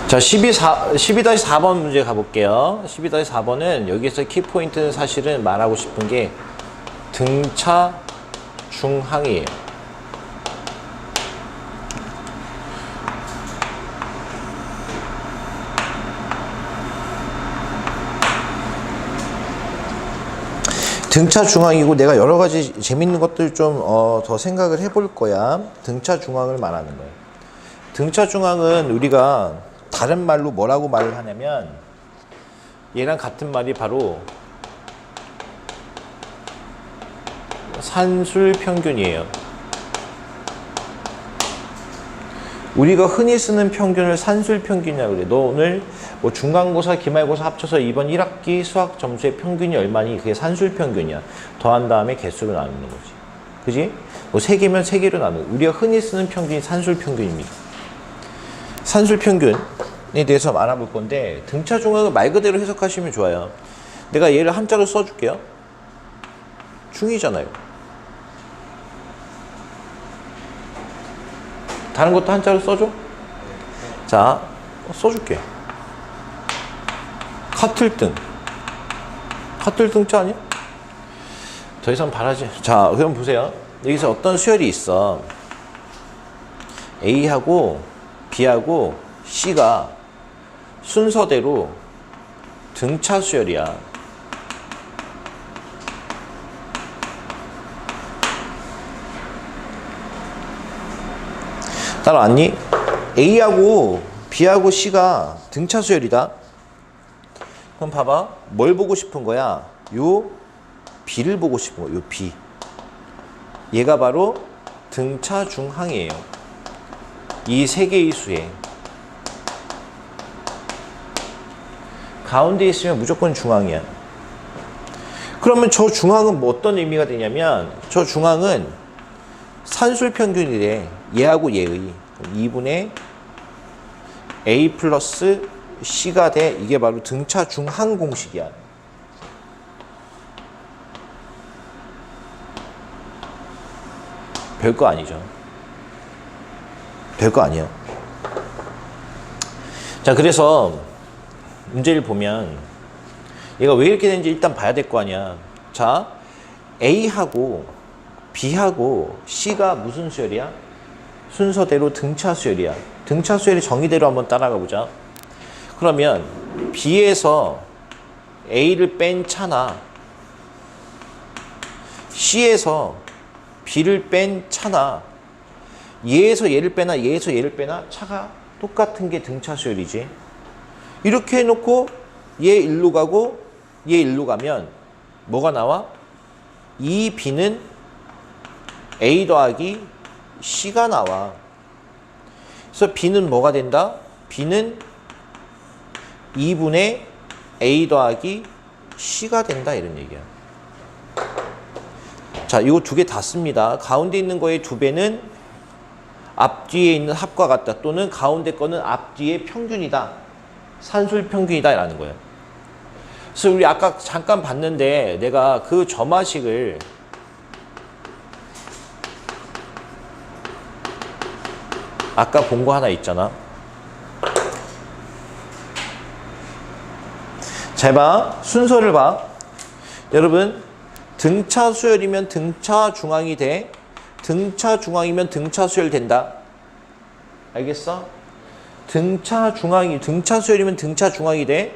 자, 12-4번 문제 가볼게요. 12-4번은 여기서 키포인트는 사실은 말하고 싶은 게 등차 중항이에요. 등차 중항이고 내가 여러 가지 재밌는 것들 좀 더 생각을 해볼 거야. 등차 중항을 말하는 거예요. 등차 중항은 우리가 다른 말로 뭐라고 말을 하냐면 얘랑 같은 말이 바로 산술평균이에요. 우리가 흔히 쓰는 평균을 산술평균이라고 그래. 너 오늘 뭐 중간고사, 기말고사 합쳐서 이번 1학기 수학 점수의 평균이 얼마니? 그게 산술평균이야. 더한 다음에 개수로 나누는 거지. 그지? 뭐 3개면 3개로 나누는. 우리가 흔히 쓰는 평균이 산술평균입니다. 산술평균에 대해서 알아볼 건데 등차 중항을 말 그대로 해석하시면 좋아요. 내가 얘를 한자로 써줄게요. 중이잖아요. 다른 것도 한자로 써줘? 자, 써줄게. 카틀등. 카틀등자 아니야? 더 이상 바라지. 자, 그럼 보세요. 여기서 어떤 수열이 있어. A하고 B하고 C가 순서대로 등차 수열이야. 따라왔니? A하고 B하고 C가 등차 수열이다. 그럼 봐봐. 뭘 보고 싶은 거야? 요 B를 보고 싶은 거야. 요 B. 얘가 바로 등차 중항이에요. 이 세 개의 수에. 가운데 있으면 무조건 중항이야. 그러면 저 중항은 뭐 어떤 의미가 되냐면 저 중항은 산술평균이래. 얘하고 얘의 2분의 A 플러스 C가 돼. 이게 바로 등차 중항 공식이야. 별거 아니죠. 별거 아니야. 자, 그래서 문제를 보면 얘가 왜 이렇게 되는지 일단 봐야 될 거 아니야. 자, A하고 B하고 C가 무슨 수열이야? 순서대로 등차 수열이야. 등차 수열의 정의대로 한번 따라가 보자. 그러면 B에서 A를 뺀 차나 C에서 B를 뺀 차나 얘에서 얘를 빼나 얘에서 얘를 빼나 차가 똑같은 게 등차 수열이지. 이렇게 해놓고 얘 일로 가고 얘 일로 가면 뭐가 나와? 이 B는 A 더하기 C가 나와. 그래서 B는 뭐가 된다? B는 2분의 A 더하기 C가 된다 이런 얘기야. 자, 이거 두 개 다 씁니다. 가운데 있는 거의 2배는 앞뒤에 있는 합과 같다. 또는 가운데 거는 앞뒤의 평균이다. 산술평균이다 라는 거예요. 그래서 우리 아까 잠깐 봤는데 내가 그 점화식을 아까 본 거 하나 있잖아. 잘 봐. 순서를 봐. 여러분, 등차 수열이면 등차 중항이 돼. 등차 중항이면 등차 수열 된다. 알겠어? 등차 수열이면 등차 중항이 돼.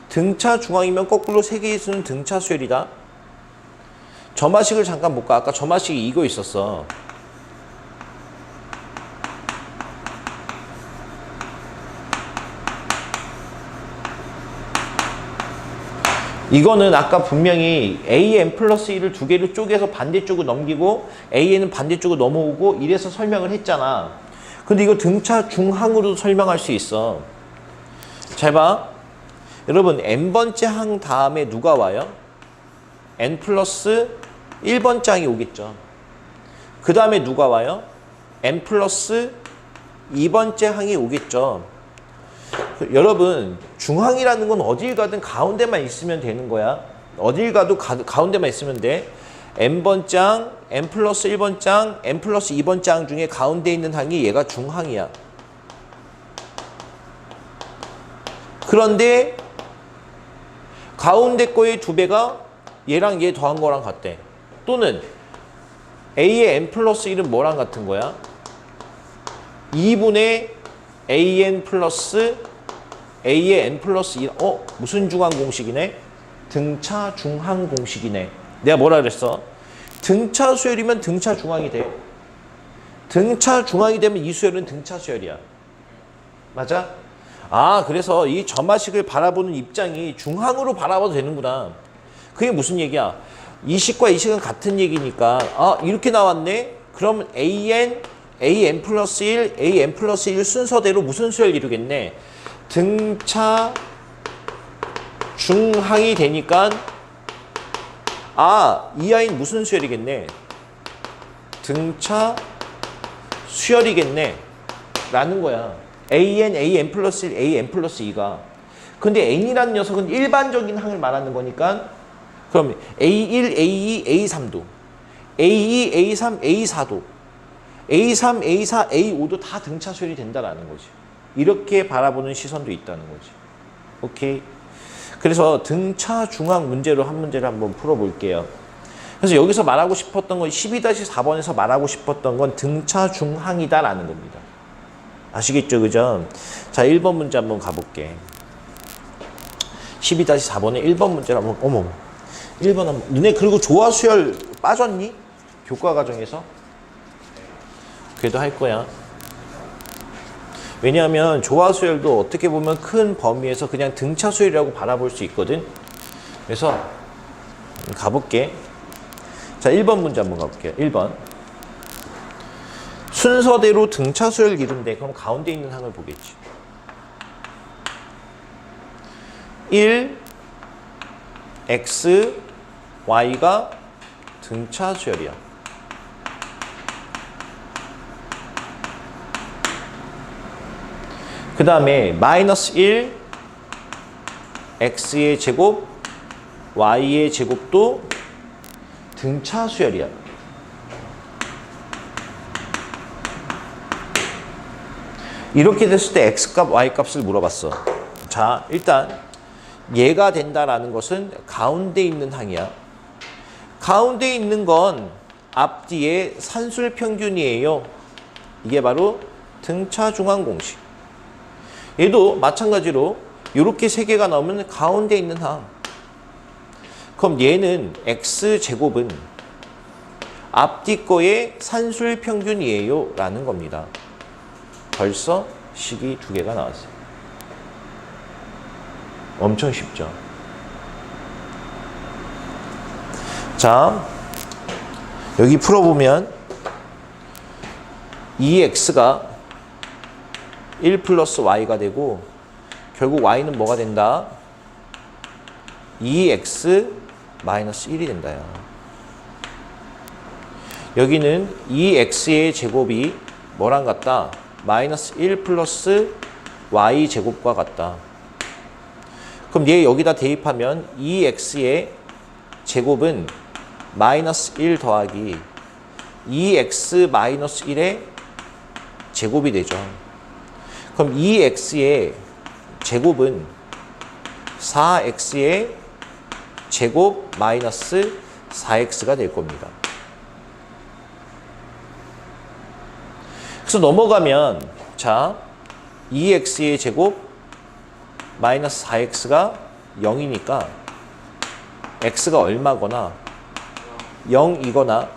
등차 중항이면 거꾸로 세 개의 수는 등차 수열이다. 점화식을 잠깐 볼까? 아까 점화식이 이거 있었어. 이거는 아까 분명히 AN 플러스 1을 두 개로 쪼개서 반대쪽으로 넘기고 AN은 반대쪽으로 넘어오고 이래서 설명을 했잖아. 근데 이거 등차 중항으로도 설명할 수 있어. 잘 봐. 여러분, n번째 항 다음에 누가 와요? n 플러스 1번째 항이 오겠죠. 그 다음에 누가 와요? n 플러스 2번째 항이 오겠죠. 여러분, 중항이라는 건 어딜 가든 가운데만 있으면 되는 거야. 어딜 가도 가운데만 있으면 돼. n번장, n 플러스 1번장, n 플러스 2번장 중에 가운데 있는 항이 얘가 중항이야. 그런데 가운데 거의 2배가 얘랑 얘 더한 거랑 같대. 또는 a의 n 플러스 1은 뭐랑 같은 거야? 2분의 an 플러스 a의 n 플러스 1. 무슨 중항 공식이네? 등차 중항 공식이네. 내가 뭐라 그랬어? 등차 수열이면 등차 중항이 돼. 등차 중항이 되면 이 수열은 등차 수열이야. 맞아? 그래서 이 점화식을 바라보는 입장이 중항으로 바라봐도 되는구나. 그게 무슨 얘기야? 이 식과 이 식은 같은 얘기니까 이렇게 나왔네? 그러면 an 플러스 1, an 플러스 1 순서대로 무슨 수열 이루겠네? 등차 중항이 되니까 이 아이는 무슨 수열이겠네? 등차 수열이겠네 라는 거야. an 플러스 1, an 플러스 2가. 근데 n이라는 녀석은 일반적인 항을 말하는 거니까 그럼 A1, A2, A3도 A2, A3, A4도 A3, A4, A5도 다 등차 수열이 된다라는 거지. 이렇게 바라보는 시선도 있다는 거지. 오케이. 그래서 등차 중항 문제로 한 문제를 한번 풀어볼게요. 그래서 여기서 말하고 싶었던 건 12-4번에서 말하고 싶었던 건 등차 중항이다라는 겁니다. 아시겠죠? 그죠? 자, 1번 문제 한번 가볼게. 12-4번에 1번 문제를 한번, 1번 한번. 너네 그리고 조화수열 빠졌니? 교과 과정에서? 그래도 할 거야. 왜냐하면 조화수열도 어떻게 보면 큰 범위에서 그냥 등차수열이라고 바라볼 수 있거든. 그래서 가볼게. 자, 1번 문제 한번 가볼게요. 1번. 순서대로 등차수열 이룬데 그럼 가운데 있는 항을 보겠지. 1, x, y가 등차수열이야. 그 다음에 마이너스 1, x의 제곱, y의 제곱도 등차수열이야. 이렇게 됐을 때 x값, y값을 물어봤어. 자, 일단 얘가 된다라는 것은 가운데 있는 항이야. 가운데 있는 건 앞뒤의 산술평균이에요. 이게 바로 등차 중항 공식. 얘도 마찬가지로 이렇게 세 개가 나오면 가운데 있는 항. 그럼 얘는 x제곱은 앞뒤 거의 산술평균이에요 라는 겁니다. 벌써 식이 2개가 나왔어요. 엄청 쉽죠? 자, 여기 풀어보면 2x가 1 플러스 y가 되고 결국 y는 뭐가 된다? 2x 마이너스 1이 된다. 여기는 2x의 제곱이 뭐랑 같다? 마이너스 1 플러스 y 제곱과 같다. 그럼 얘 여기다 대입하면 2x의 제곱은 마이너스 1 더하기 2x 마이너스 1의 제곱이 되죠. 그럼 2x의 제곱은 4x의 제곱 마이너스 4x가 될 겁니다. 그래서 넘어가면 자 2x의 제곱 마이너스 4x가 0이니까 x가 얼마거나 0이거나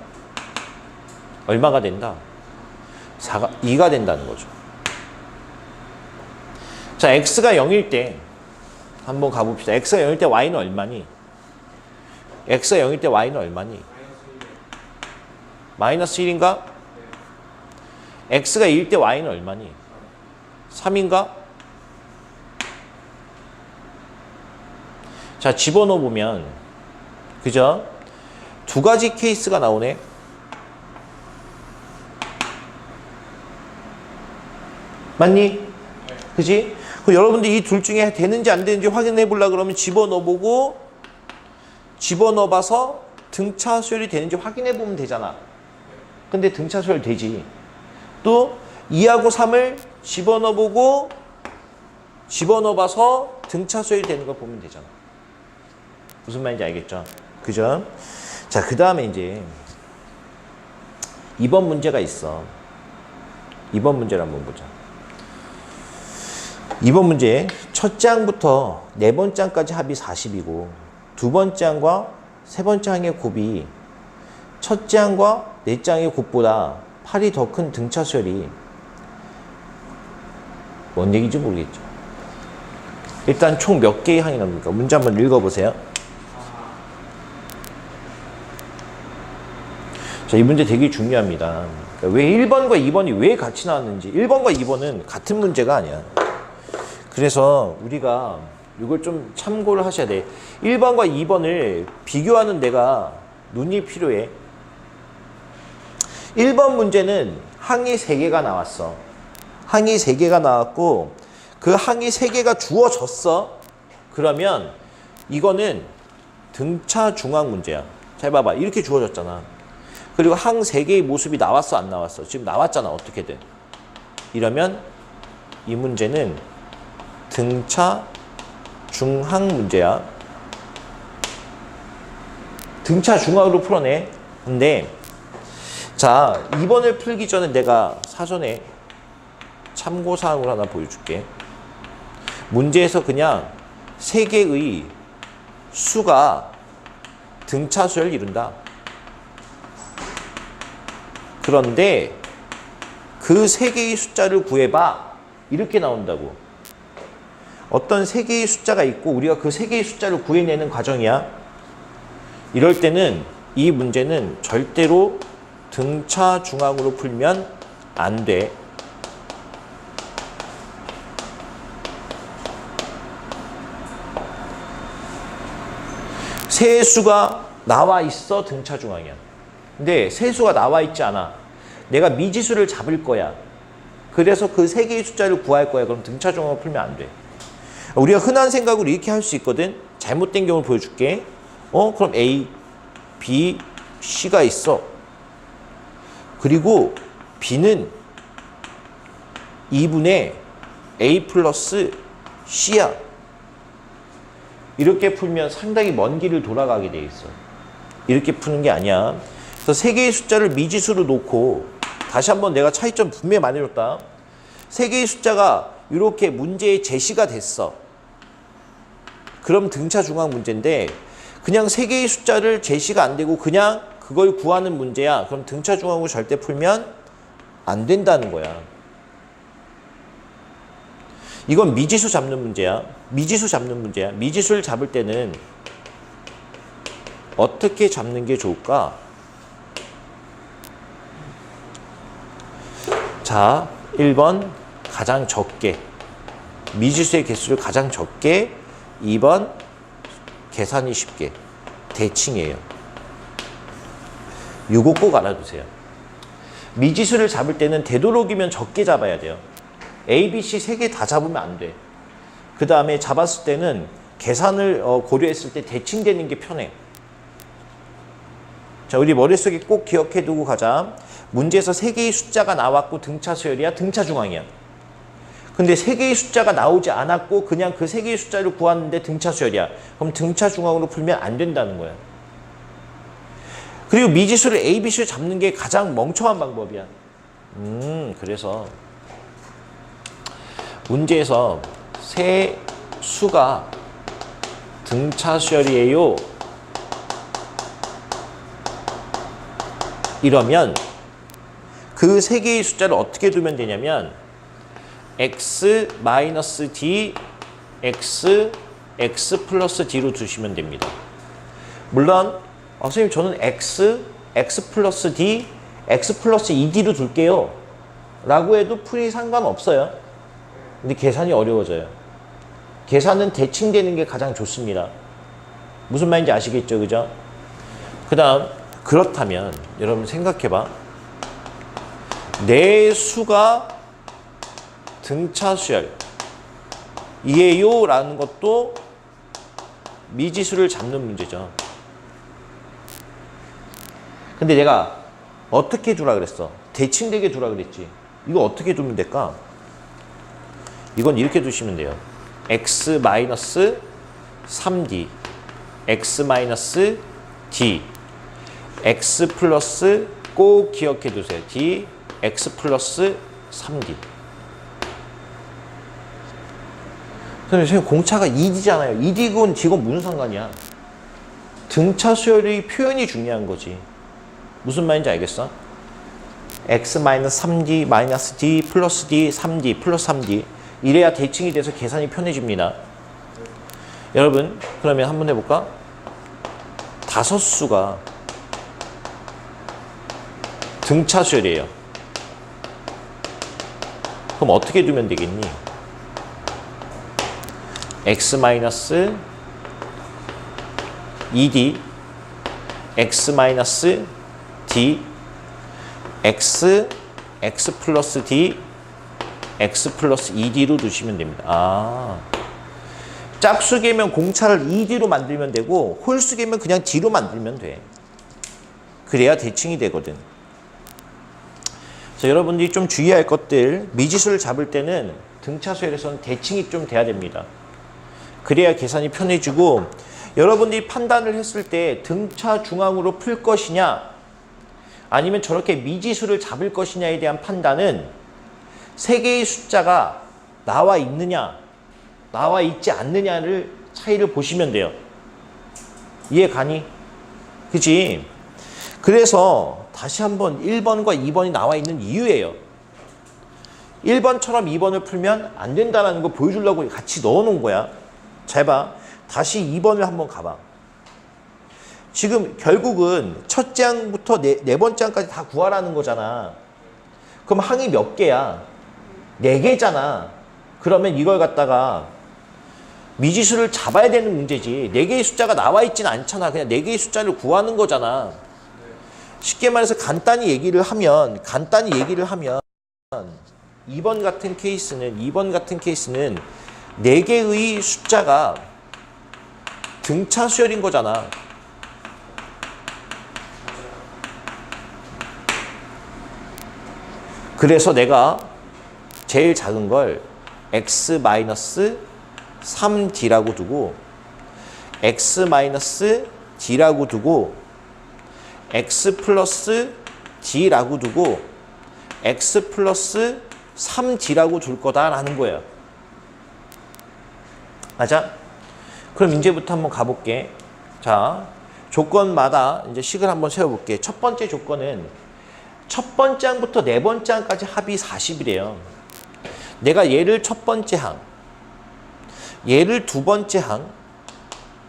얼마가 된다? 2가 된다는 거죠. 자, x가 0일 때 한번 가봅시다. x가 0일 때 y는 얼마니? x가 0일 때 y는 얼마니? 마이너스 1인가? x가 2일 때 y는 얼마니? 3인가? 자, 집어넣어 보면 그죠? 두 가지 케이스가 나오네. 맞니? 그지? 그럼 여러분들 이 둘 중에 되는지 안 되는지 확인해 보려고 그러면 집어넣어 보고 집어넣어 봐서 등차 수열이 되는지 확인해 보면 되잖아. 근데 등차 수열 되지. 또 2하고 3을 집어넣어 보고 집어넣어 봐서 등차 수열이 되는 걸 보면 되잖아. 무슨 말인지 알겠죠? 그죠? 자, 그 다음에 이제 2번 문제가 있어. 2번 문제를 한번 보자. 2번 문제 첫 장부터 네 번째 장까지 합이 40이고 두 번째 장과 세 번째 항의 곱이 첫 장과 네 장의 곱보다 8이 더 큰 등차 수열이 뭔 얘기인지 모르겠죠. 일단 총 몇 개의 항이 나옵니까? 문제 한번 읽어보세요. 자, 이 문제 되게 중요합니다. 왜 1번과 2번이 왜 같이 나왔는지. 1번과 2번은 같은 문제가 아니야. 그래서 우리가 이걸 좀 참고를 하셔야 돼. 1번과 2번을 비교하는 내가 눈이 필요해. 1번 문제는 항이 3개가 나왔어. 항이 3개가 나왔고 그 항이 3개가 주어졌어. 그러면 이거는 등차 중앙 문제야. 잘 봐봐. 이렇게 주어졌잖아. 그리고 항 3개의 모습이 나왔어 안 나왔어? 지금 나왔잖아. 어떻게든. 이러면 이 문제는 등차 중항 문제야. 등차 중항으로 풀어내. 근데 자, 2번을 풀기 전에 내가 사전에 참고사항을 하나 보여줄게. 문제에서 그냥 3개의 수가 등차 수열을 이룬다. 그런데 그 3개의 숫자를 구해봐. 이렇게 나온다고. 어떤 3개의 숫자가 있고 우리가 그 3개의 숫자를 구해내는 과정이야. 이럴 때는 이 문제는 절대로 등차 중앙으로 풀면 안 돼. 세 수가 나와 있어 등차 중앙이야. 근데 세 수가 나와 있지 않아. 내가 미지수를 잡을 거야. 그래서 그 3개의 숫자를 구할 거야. 그럼 등차 중앙으로 풀면 안 돼. 우리가 흔한 생각으로 이렇게 할 수 있거든. 잘못된 경우를 보여줄게. 그럼 A, B, C가 있어. 그리고 B는 2분의 A 플러스 C야. 이렇게 풀면 상당히 먼 길을 돌아가게 돼 있어. 이렇게 푸는 게 아니야. 그래서 3개의 숫자를 미지수로 놓고 다시 한번 내가 차이점 분명히 말해줬다. 3개의 숫자가 이렇게 문제에 제시가 됐어. 그럼 등차 중앙 문제인데 그냥 3개의 숫자를 제시가 안 되고 그냥 그걸 구하는 문제야. 그럼 등차 중앙으로 절대 풀면 안 된다는 거야. 이건 미지수 잡는 문제야. 미지수 잡는 문제야. 미지수를 잡을 때는 어떻게 잡는 게 좋을까? 자, 1번 가장 적게. 미지수의 개수를 가장 적게. 2번 계산이 쉽게. 대칭이에요. 요거 꼭 알아두세요. 미지수를 잡을 때는 되도록이면 적게 잡아야 돼요. A, B, C 3개 다 잡으면 안 돼. 그 다음에 잡았을 때는 계산을 고려했을 때 대칭되는 게 편해. 자, 우리 머릿속에 꼭 기억해 두고 가자. 문제에서 3개의 숫자가 나왔고 등차 수열이야? 등차 중앙이야. 근데 3개의 숫자가 나오지 않았고 그냥 그 3개의 숫자를 구하는데 등차 수열이야. 그럼 등차 중앙으로 풀면 안 된다는 거야. 그리고 미지수를 A, B, C를 잡는 게 가장 멍청한 방법이야. 그래서 문제에서 세 수가 등차 수열이에요. 이러면 그 3개의 숫자를 어떻게 두면 되냐면 x-d, x 플러스 d로 두시면 됩니다. 물론 선생님 저는 x 플러스 d, x 플러스 2d로 둘게요 라고 해도 풀이 상관없어요. 근데 계산이 어려워져요. 계산은 대칭되는 게 가장 좋습니다. 무슨 말인지 아시겠죠? 그죠? 그 다음 그렇다면 여러분 생각해봐. 내 수가 등차 수열 이에요 라는 것도 미지수를 잡는 문제죠. 근데 내가 어떻게 두라 그랬어? 대칭되게 두라 그랬지. 이거 어떻게 두면 될까? 이건 이렇게 두시면 돼요. x 마이너스 3d x 마이너스 d x 플러스 꼭 기억해 두세요. d x 플러스 3d. 선생님 공차가 2d잖아요. 2d군 지금 무슨 상관이야? 등차 수열의 표현이 중요한 거지. 무슨 말인지 알겠어? x 마이너스 3d 마이너스 d 플러스 d 3d 플러스 3d 이래야 대칭이 돼서 계산이 편해집니다. 여러분 그러면 한번 해볼까? 다섯수가 등차 수열이에요. 그럼 어떻게 두면 되겠니? x 마이너스 2d x 마이너스 d x 플러스 d x 플러스 2d로 두시면 됩니다. 짝수계면 공차를 2d로 만들면 되고 홀수계면 그냥 d로 만들면 돼. 그래야 대칭이 되거든. 그래서 여러분들이 좀 주의할 것들, 미지수를 잡을 때는 등차 수열에서는 대칭이 좀 돼야 됩니다. 그래야 계산이 편해지고 여러분들이 판단을 했을 때 등차 중앙으로 풀 것이냐 아니면 저렇게 미지수를 잡을 것이냐에 대한 판단은 세 개의 숫자가 나와 있느냐 나와 있지 않느냐를 차이를 보시면 돼요. 이해 가니? 그치? 그래서 다시 한번 1번과 2번이 나와 있는 이유예요. 1번처럼 2번을 풀면 안 된다는 거 보여주려고 같이 넣어놓은 거야. 잘 봐. 다시 2번을 한번 가봐. 지금 결국은 첫째 항부터 네 번째 항까지 다 구하라는 거잖아. 그럼 항이 몇 개야? 4개잖아. 그러면 이걸 갖다가 미지수를 잡아야 되는 문제지. 4개의 숫자가 나와 있지는 않잖아. 그냥 4개의 숫자를 구하는 거잖아. 쉽게 말해서 간단히 얘기를 하면 2번 같은 케이스는 4개의 숫자가 등차 수열인 거잖아. 그래서 내가 제일 작은 걸 x-3d라고 두고 x-d라고 두고 x 플러스 d라고 두고 x 플러스 3d라고 둘 거다라는 거예요. 맞아? 그럼 이제부터 한번 가볼게. 자, 조건마다 이제 식을 한번 세워볼게. 첫 번째 조건은 첫 번째 항부터 네 번째 항까지 합이 40이래요. 내가 얘를 첫 번째 항, 얘를 두 번째 항,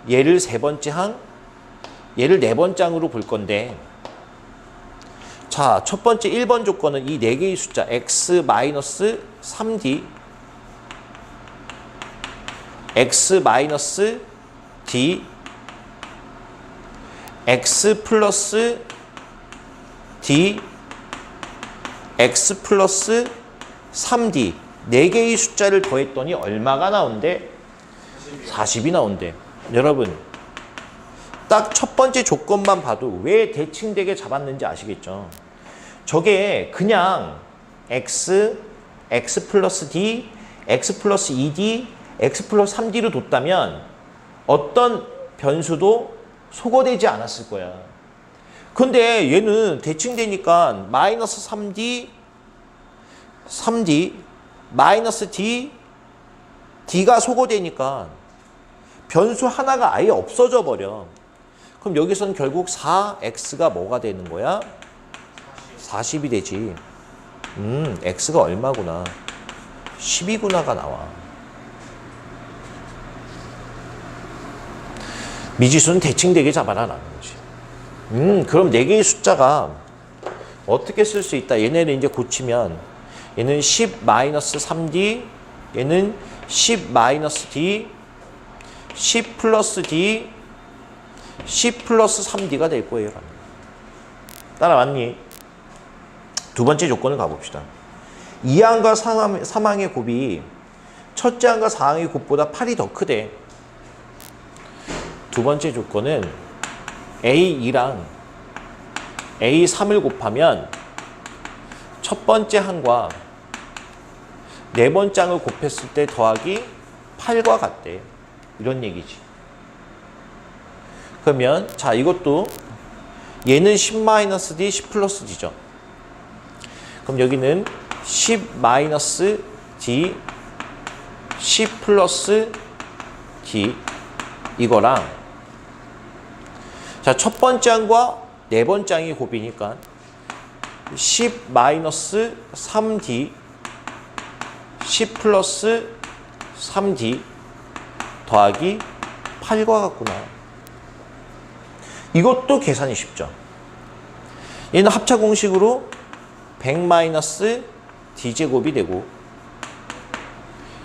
얘를 세 번째 항, 얘를 네 번째 항으로 볼 건데, 자, 첫 번째 1번 조건은 이 네 개의 숫자 x-3d, x-d, x 플러스 d, x 플러스 3d 네 개의 숫자를 더했더니 얼마가 나온대? 40이 나온대. 여러분 딱 첫 번째 조건만 봐도 왜 대칭되게 잡았는지 아시겠죠? 저게 그냥 x 플러스 d, x 플러스 2d, x 플러스 3d로 뒀다면 어떤 변수도 소거되지 않았을 거야. 근데 얘는 대칭되니까 마이너스 3d, 마이너스 d, d가 소거되니까 변수 하나가 아예 없어져 버려. 그럼 여기서는 결국 4x가 뭐가 되는 거야? 40이 되지. x가 얼마구나? 10이구나가 나와. 미지수는 대칭되게 잡아라라는 거지. 그럼 4개의 숫자가 어떻게 쓸 수 있다? 얘네를 이제 고치면 얘는 10-3d, 얘는 10-d, 10 플러스 d, 10 플러스 3d가 될 거예요. 따라왔니? 두 번째 조건을 가봅시다. 2항과 3항의 곱이 첫째 항과 4항의 곱보다 8이 더 크대. 두 번째 조건은 A2랑 A3을 곱하면 첫 번째 항과 네 번째 항을 곱했을 때 더하기 8과 같대. 이런 얘기지. 그러면 자 이것도 얘는 10-d, 10 플러스 d죠. 그럼 여기는 10-d, 10 플러스 d 이거랑 자 첫 번째 항과 네 번째 항이 곱이니까 10-3d, 10 플러스 3d 더하기 8과 같구나. 이것도 계산이 쉽죠. 얘는 합차 공식으로 100-d 제곱이 되고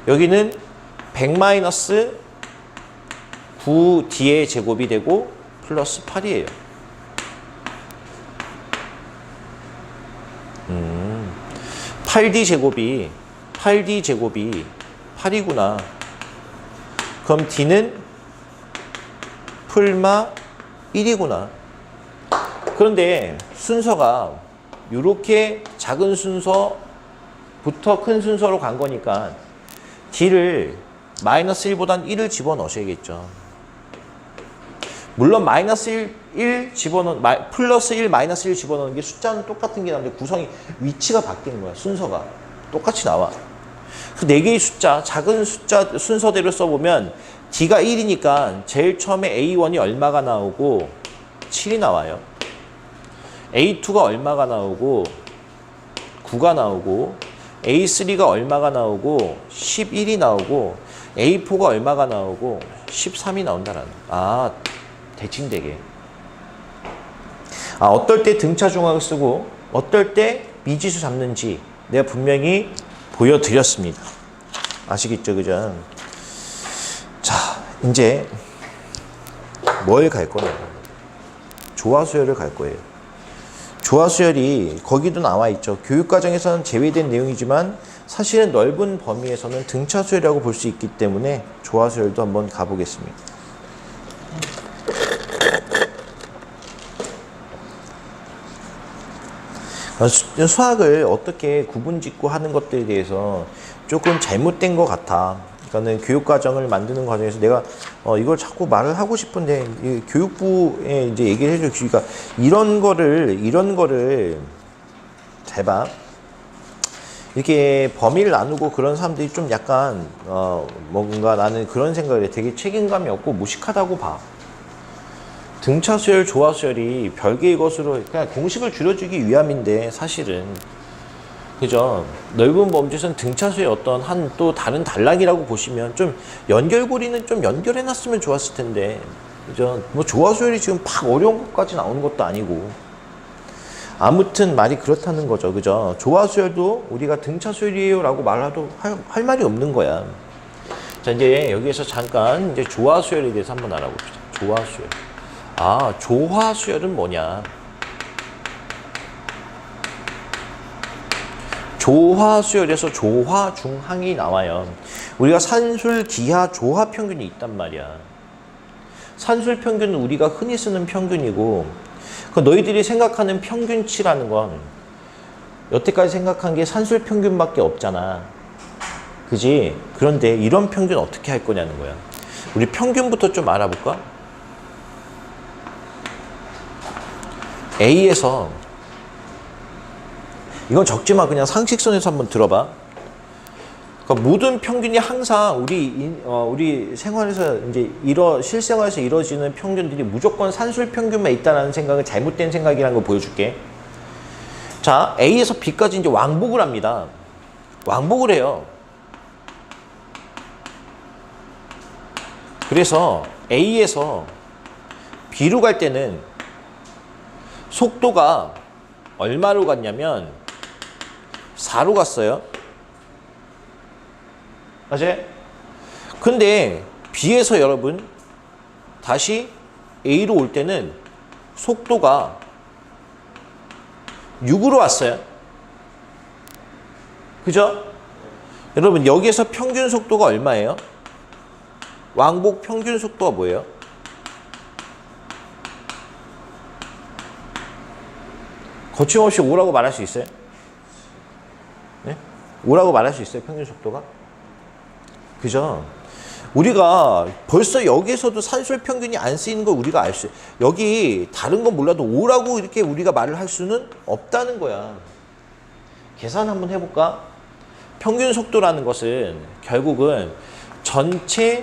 여기는 100-9d의 제곱이 되고 플러스 8이에요. 8d 제곱이 8이구나. 그럼 d는 풀마 1이구나. 그런데 순서가 이렇게 작은 순서부터 큰 순서로 간 거니까 d를 -1보단 1을 집어넣으셔야겠죠. 물론 -1 플러스 1, -1 집어넣는 게 숫자는 똑같은 게 나오는데 구성이 위치가 바뀌는 거야. 순서가 똑같이 나와. 그 4개의 숫자, 작은 숫자 순서대로 써보면 d가 1이니까 제일 처음에 A1이 얼마가 나오고 7이 나와요. A2가 얼마가 나오고 9가 나오고 A3가 얼마가 나오고 11이 나오고 A4가 얼마가 나오고 13이 나온다라는. 아, 대칭되게. 아, 어떨 때 등차 중학을 쓰고 어떨 때 미지수 잡는지 내가 분명히 보여드렸습니다. 아시겠죠, 그죠? 자, 이제 뭘 갈 거냐? 조화수열을 갈 거예요. 조화수열이 거기도 나와 있죠. 교육과정에서는 제외된 내용이지만 사실은 넓은 범위에서는 등차수열이라고 볼 수 있기 때문에 조화수열도 한번 가보겠습니다. 수학을 어떻게 구분짓고 하는 것들에 대해서 조금 잘못된 것 같아. 그러니까는 교육과정을 만드는 과정에서 내가 이걸 자꾸 말을 하고 싶은데 교육부에 이제 얘기를 해줘. 그러니까 이런 거를 잘 봐. 이렇게 범위를 나누고 그런 사람들이 좀 약간 뭔가 나는 그런 생각을 해. 되게 책임감이 없고 무식하다고 봐. 등차수열, 조화수열이 별개의 것으로 그냥 공식을 줄여주기 위함인데 사실은 그죠? 넓은 범주에서는 등차수의 어떤 한 또 다른 단락이라고 보시면 좀 연결고리는 좀 연결해놨으면 좋았을 텐데 그죠? 뭐 조화수열이 지금 막 어려운 것까지 나오는 것도 아니고 아무튼 말이 그렇다는 거죠, 그죠? 조화수열도 우리가 등차수열이에요라고 말해도 할 말이 없는 거야. 자, 이제 여기에서 잠깐 이제 조화수열에 대해서 한번 알아봅시다. 조화수열. 아, 조화수열은 뭐냐? 조화수열에서 조화중항이 나와요. 우리가 산술, 기하, 조화 평균이 있단 말이야. 산술 평균은 우리가 흔히 쓰는 평균이고 그 너희들이 생각하는 평균치라는 건 여태까지 생각한 게 산술 평균밖에 없잖아. 그지? 그런데 이런 평균 어떻게 할 거냐는 거야. 우리 평균부터 좀 알아볼까? A에서 이건 적지만 그냥 상식선에서 한번 들어봐. 그러니까 모든 평균이 항상 우리 생활에서 이제 실생활에서 이루어지는 평균들이 무조건 산술 평균만 있다는 생각은 잘못된 생각이라는 걸 보여줄게. 자, A에서 B까지 이제 왕복을 합니다. 왕복을 해요. 그래서 A에서 B로 갈 때는 속도가 얼마로 갔냐면 4로 갔어요. 맞아요? 근데 B에서 여러분 다시 A로 올 때는 속도가 6으로 왔어요. 그죠? 여러분 여기에서 평균 속도가 얼마예요? 왕복 평균 속도가 뭐예요? 거침없이 5라고 말할 수 있어요? 네? 5라고 말할 수 있어요? 평균 속도가? 그죠? 우리가 벌써 여기에서도 산술 평균이 안 쓰이는 걸 우리가 알 수, 여기 다른 건 몰라도 5라고 이렇게 우리가 말을 할 수는 없다는 거야. 계산 한번 해볼까? 평균 속도라는 것은 결국은 전체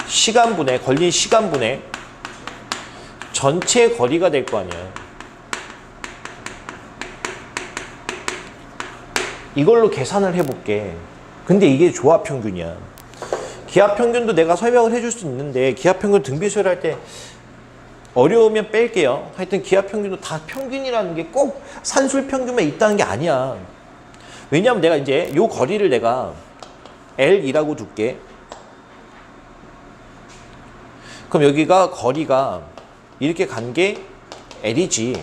시간분의, 걸린 시간분의 전체 거리가 될 거 아니야. 이걸로 계산을 해볼게. 근데 이게 조합평균이야. 기하평균도 내가 설명을 해줄 수 있는데 기하평균 등비수열 할 때 어려우면 뺄게요. 하여튼 기하평균도 다 평균이라는 게 꼭 산술평균만 있다는 게 아니야. 왜냐하면 내가 이제 요 거리를 내가 L2라고 둘게. 그럼 여기가 거리가 이렇게 간 게 L이지.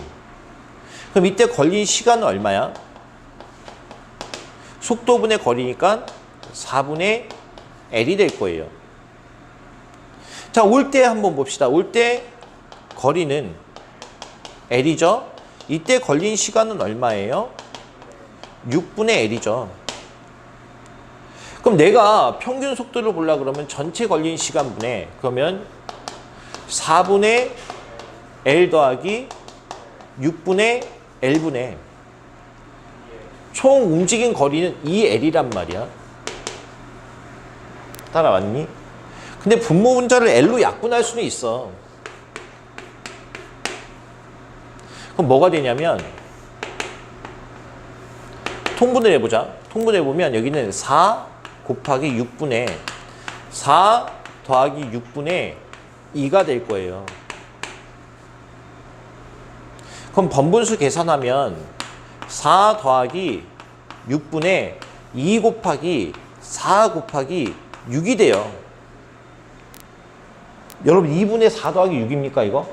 그럼 이때 걸린 시간은 얼마야? 속도분의 거리니까 4분의 L이 될 거예요. 자, 올 때 한번 봅시다. 올 때 거리는 L이죠. 이때 걸린 시간은 얼마예요? 6분의 L이죠. 그럼 내가 평균 속도를 보려고 그러면 전체 걸린 시간분의, 그러면 4분의 L 더하기 6분의 L분의 총 움직인 거리는 2L이란 말이야. 따라왔니? 근데 분모 분자를 L로 약분할 수는 있어. 그럼 뭐가 되냐면 통분을 해보자. 통분해보면 여기는 4 곱하기 6분의 4 더하기 6분의 2가 될 거예요. 그럼 번분수 계산하면 4 더하기 6분의 2 곱하기 4 곱하기 6이 돼요. 여러분 2분의 4 더하기 6입니까 이거?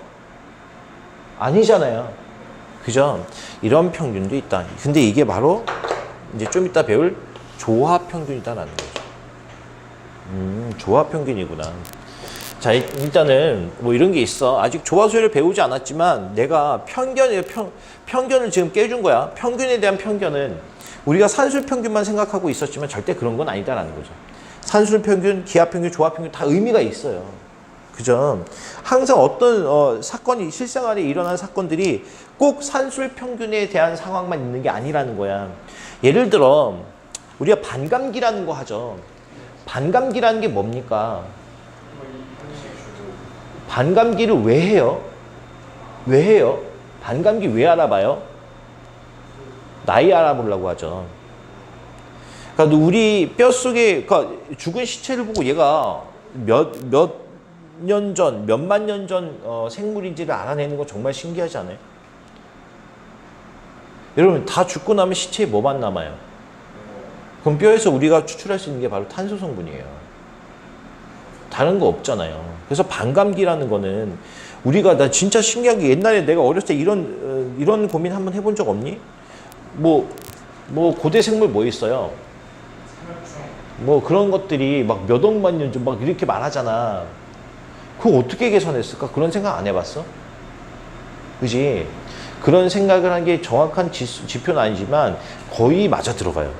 아니잖아요. 그죠? 이런 평균도 있다. 근데 이게 바로 이제 좀 이따 배울 조합평균이다라는 거죠. 조합평균이구나. 자, 일단은 뭐 이런 게 있어. 아직 조화수열을 배우지 않았지만 내가 편견을 지금 깨준 거야. 평균에 대한 편견은 우리가 산술평균만 생각하고 있었지만 절대 그런 건 아니다라는 거죠. 산술평균, 기하평균, 조합평균 다 의미가 있어요. 그죠? 항상 어떤 사건이 실생활에 일어난 사건들이 꼭 산술평균에 대한 상황만 있는 게 아니라는 거야. 예를 들어 우리가 반감기라는 거 하죠. 반감기라는 게 뭡니까? 반감기를 왜 해요? 왜 해요? 반감기 왜 알아봐요? 나이 알아보려고 하죠. 그러니까 우리 뼛속에, 그러니까 죽은 시체를 보고 얘가 몇 년 전, 몇만 년 전 생물인지를 알아내는 거 정말 신기하지 않아요? 여러분, 다 죽고 나면 시체에 뭐만 남아요? 그럼 뼈에서 우리가 추출할 수 있는 게 바로 탄소 성분이에요. 다른 거 없잖아요. 그래서 반감기라는 거는 우리가, 나 진짜 신기한 게 옛날에 내가 어렸을 때 이런 고민 한번 해본 적 없니? 뭐 고대 생물 뭐 있어요? 뭐 그런 것들이 막 몇 억만 년 전 막 이렇게 말하잖아. 그거 어떻게 계산했을까? 그런 생각 안 해봤어? 그지? 그런 생각을 한 게 정확한 지표는 아니지만 거의 맞아 들어가요.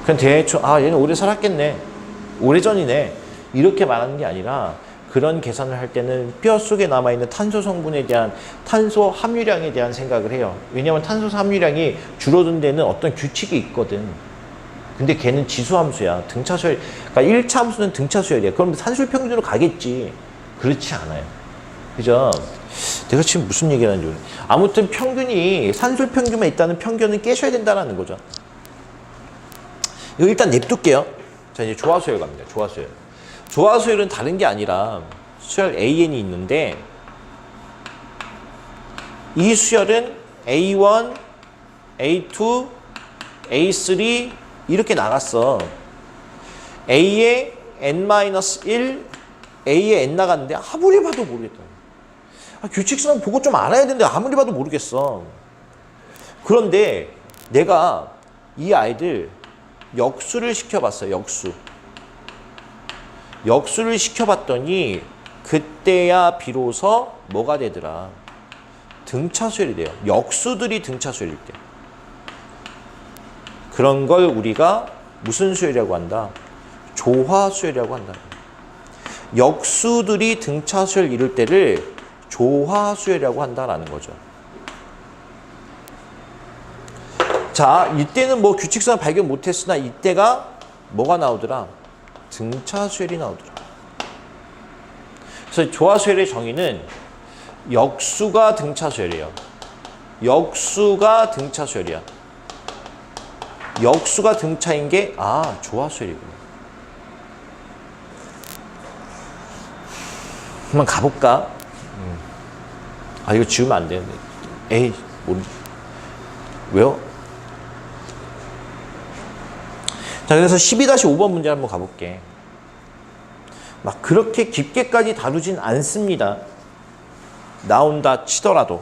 그냥 대충, 얘는 오래 살았겠네. 오래전이네. 이렇게 말하는 게 아니라 그런 계산을 할 때는 뼈 속에 남아있는 탄소 성분에 대한, 탄소 함유량에 대한 생각을 해요. 왜냐하면 탄소 함유량이 줄어든 데는 어떤 규칙이 있거든. 근데 걔는 지수함수야. 등차수열. 그러니까 1차 함수는 등차수열이야. 그럼 산술평균으로 가겠지. 그렇지 않아요. 그죠? 내가 지금 무슨 얘기를 하는지 모르겠네. 아무튼 평균이, 산술평균만 있다는 편견은 깨셔야 된다는 거죠. 이거 일단 냅둘게요. 자, 이제 조화수열 갑니다. 조화수열. 조화수열은 다른 게 아니라 수열 AN이 있는데 이 수열은 A1, A2, A3 이렇게 나갔어. A에 N-1, A에 N 나갔는데 아무리 봐도 모르겠다. 규칙성 보고 좀 알아야 되는데 아무리 봐도 모르겠어. 그런데 내가 이 아이들 역수를 시켜봤어요. 역수를 시켜봤더니 그때야 비로소 뭐가 되더라? 등차수열이 돼요. 역수들이 등차수열일 때. 그런 걸 우리가 무슨 수열이라고 한다? 조화 수열이라고 한다. 역수들이 등차 수열 이룰 때를 조화 수열이라고 한다라는 거죠. 자, 이때는 뭐 규칙성을 발견 못했으나 이때가 뭐가 나오더라? 등차 수열이 나오더라. 그래서 조화 수열의 정의는 역수가 등차 수열이에요. 역수가 등차 수열이야. 역수가 등차인 게 조화 수열이구나. 한번 가볼까? 이거 지우면 안 되는데. 에이, 모르지. 왜요? 자, 그래서 12-5번 문제 한번 가볼게. 막 그렇게 깊게까지 다루진 않습니다. 나온다 치더라도.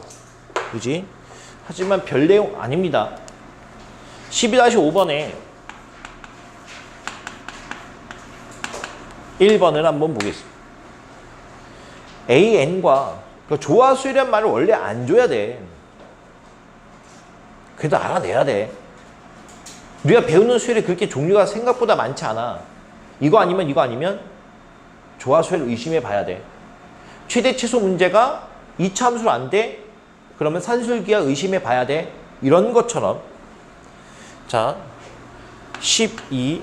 그지? 하지만 별 내용 아닙니다. 12-5번에 1번을 한번 보겠습니다. AN과 조화 수열이란 말을 원래 안 줘야 돼. 그래도 알아내야 돼. 우리가 배우는 수열이 그렇게 종류가 생각보다 많지 않아. 이거 아니면 조화 수열 의심해 봐야 돼. 최대 최소 문제가 2차 함수로 안 돼? 그러면 산술기하 의심해 봐야 돼. 이런 것처럼. 자, 12,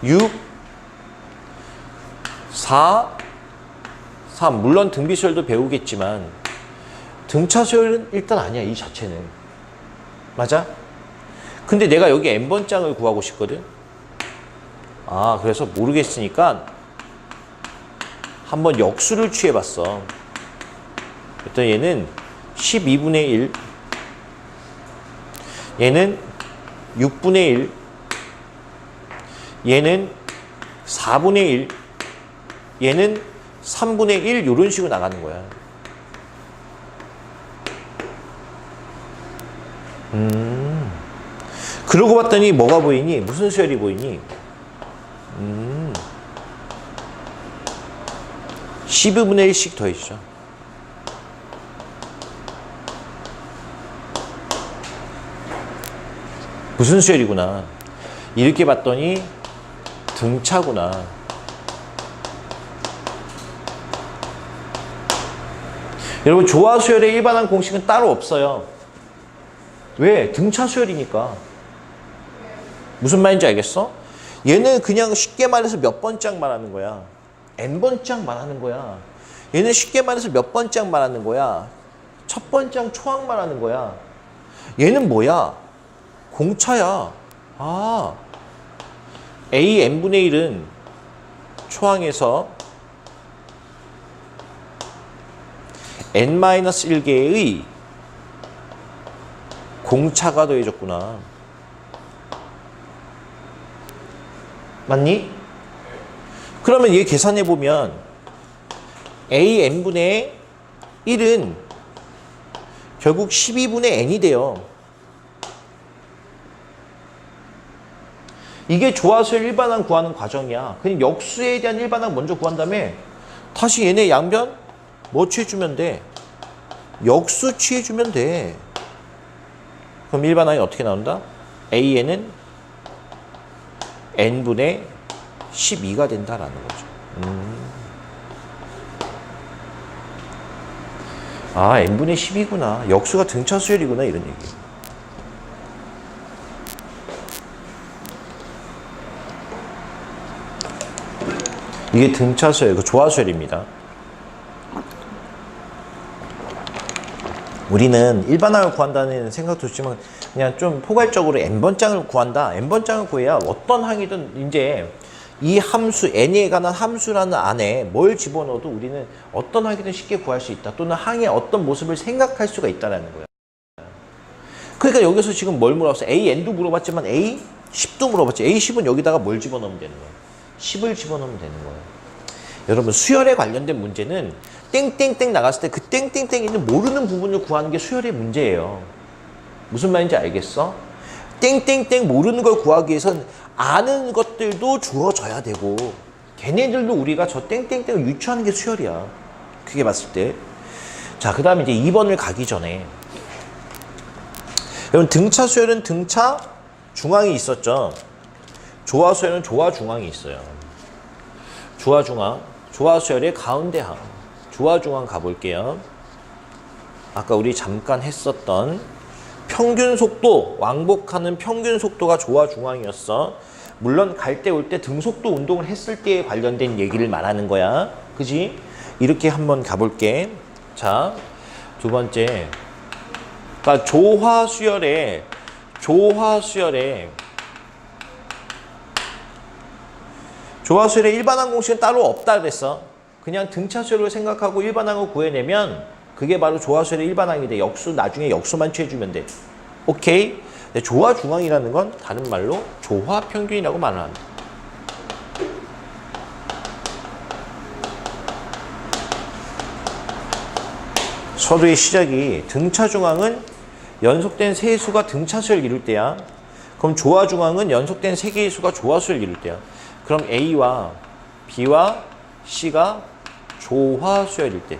6, 4, 3. 물론 등비수열도 배우겠지만 등차수열은 일단 아니야, 이 자체는. 맞아? 근데 내가 여기 n번장을 구하고 싶거든. 그래서 모르겠으니까 한번 역수를 취해봤어. 그랬더니 얘는 12분의 1, 얘는 6분의 1, 얘는 4분의 1, 얘는 3분의 1 이런 식으로 나가는 거야. 그러고 봤더니 뭐가 보이니? 무슨 수열이 보이니? 12분의 1씩 더해주죠. 무슨 수열이구나. 이렇게 봤더니 등차구나. 여러분, 조화 수열의 일반한 공식은 따로 없어요. 왜? 등차 수열이니까. 무슨 말인지 알겠어? 얘는 그냥 쉽게 말해서 몇 번짝 말하는 거야. n번짝 말하는 거야. 얘는 쉽게 말해서 몇 번짝 말하는 거야. 첫 번짝 초항 말하는 거야. 얘는 뭐야? 공차야. a n분의 1은 초항에서 n-1개의 공차가 더해졌구나. 맞니? 그러면 얘 계산해보면 a n분의 1은 결국 12분의 n이 돼요. 이게 조화수열 일반항 구하는 과정이야. 그냥 역수에 대한 일반항 먼저 구한 다음에 다시 얘네 양변 뭐 취해주면 돼? 역수 취해주면 돼. 그럼 일반항이 어떻게 나온다? AN은 n분의 12가 된다라는 거죠. n분의 10이구나. 역수가 등차 수열이구나. 이런 얘기. 이게 등차 수열, 그 조화 수열입니다. 우리는 일반항을 구한다는 생각도 있지만 그냥 좀 포괄적으로 n번장을 구한다. n번장을 구해야 어떤 항이든 이제 이 함수, n에 관한 함수라는 안에 뭘 집어넣어도 우리는 어떤 항이든 쉽게 구할 수 있다. 또는 항의 어떤 모습을 생각할 수가 있다는 거야. 그러니까 여기서 지금 뭘 물어봤어? AN도 물어봤지만 A10도 물어봤지. A10은 여기다가 뭘 집어넣으면 되는 거야? 10을 집어넣으면 되는 거예요. 여러분, 수열에 관련된 문제는 땡땡땡 나갔을 때 그 땡땡땡 있는 모르는 부분을 구하는 게 수열의 문제예요. 무슨 말인지 알겠어? 땡땡땡 모르는 걸 구하기 위해선 아는 것들도 주어져야 되고 걔네들도 우리가 저 땡땡땡을 유추하는 게 수열이야. 크게 봤을 때. 자, 그 다음에 이제 2번을 가기 전에 여러분, 등차 수열은 등차 중앙이 있었죠. 조화수열은 조화중앙이 있어요. 조화중앙, 조화수열의 가운데항. 조화중앙 가볼게요. 아까 우리 잠깐 했었던 평균 속도, 왕복하는 평균 속도가 조화중앙이었어. 물론 갈 때 올 때 등속도 운동을 했을 때에 관련된 얘기를 말하는 거야. 그지? 이렇게 한번 가볼게. 자, 두 번째. 그러니까 조화수열의 일반항 공식은 따로 없다 그랬어. 그냥 등차수열을 생각하고 일반항을 구해내면 그게 바로 조화수열의 일반항이 돼. 역수 나중에 역수만 취해주면 돼. 오케이? 조화중앙이라는 건 다른 말로 조화평균이라고 말을 한다. 서두의 시작이 등차중앙은 연속된 세 수가 등차수열 이룰 때야. 그럼 조화중앙은 연속된 세 개의 수가 조화수열 이룰 때야. 그럼 A와 B와 C가 조화수열일 때.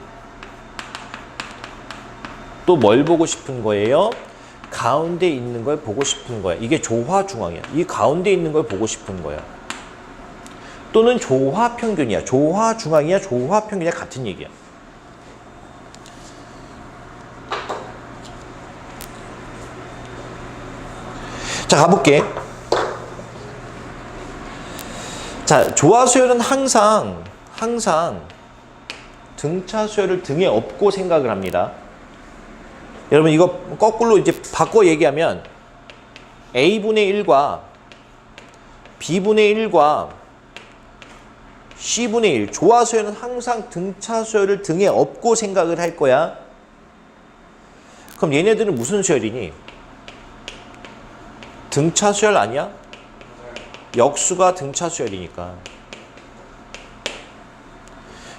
또 뭘 보고 싶은 거예요? 가운데 있는 걸 보고 싶은 거야. 이게 조화중앙이야. 이 가운데 있는 걸 보고 싶은 거야. 또는 조화평균이야. 조화중앙이야, 조화평균이야 같은 얘기야. 자, 가볼게. 자, 조화수열은 항상 등차수열을 등에 업고 생각을 합니다. 여러분 이거 거꾸로 이제 바꿔 얘기하면 A분의 1과 B분의 1과 C분의 1 조화수열은 항상 등차수열을 등에 업고 생각을 할 거야. 그럼 얘네들은 무슨 수열이니? 등차수열 아니야? 역수가 등차수열이니까.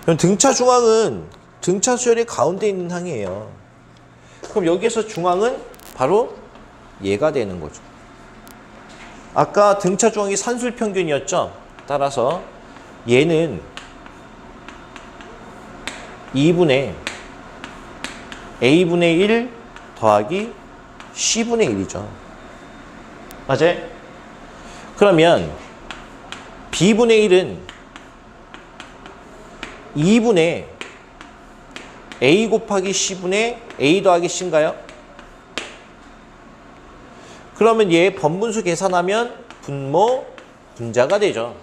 그럼 등차중앙은 등차수열의 가운데 있는 항이에요. 그럼 여기에서 중앙은 바로 얘가 되는 거죠. 아까 등차중앙이 산술평균이었죠? 따라서 얘는 2분의 A분의 1 더하기 C분의 1이죠. 맞아요? 그러면 B분의 1은 2분의 A 곱하기 C분의 A 더하기 C인가요? 그러면 얘 번분수 계산하면 분모, 분자가 되죠.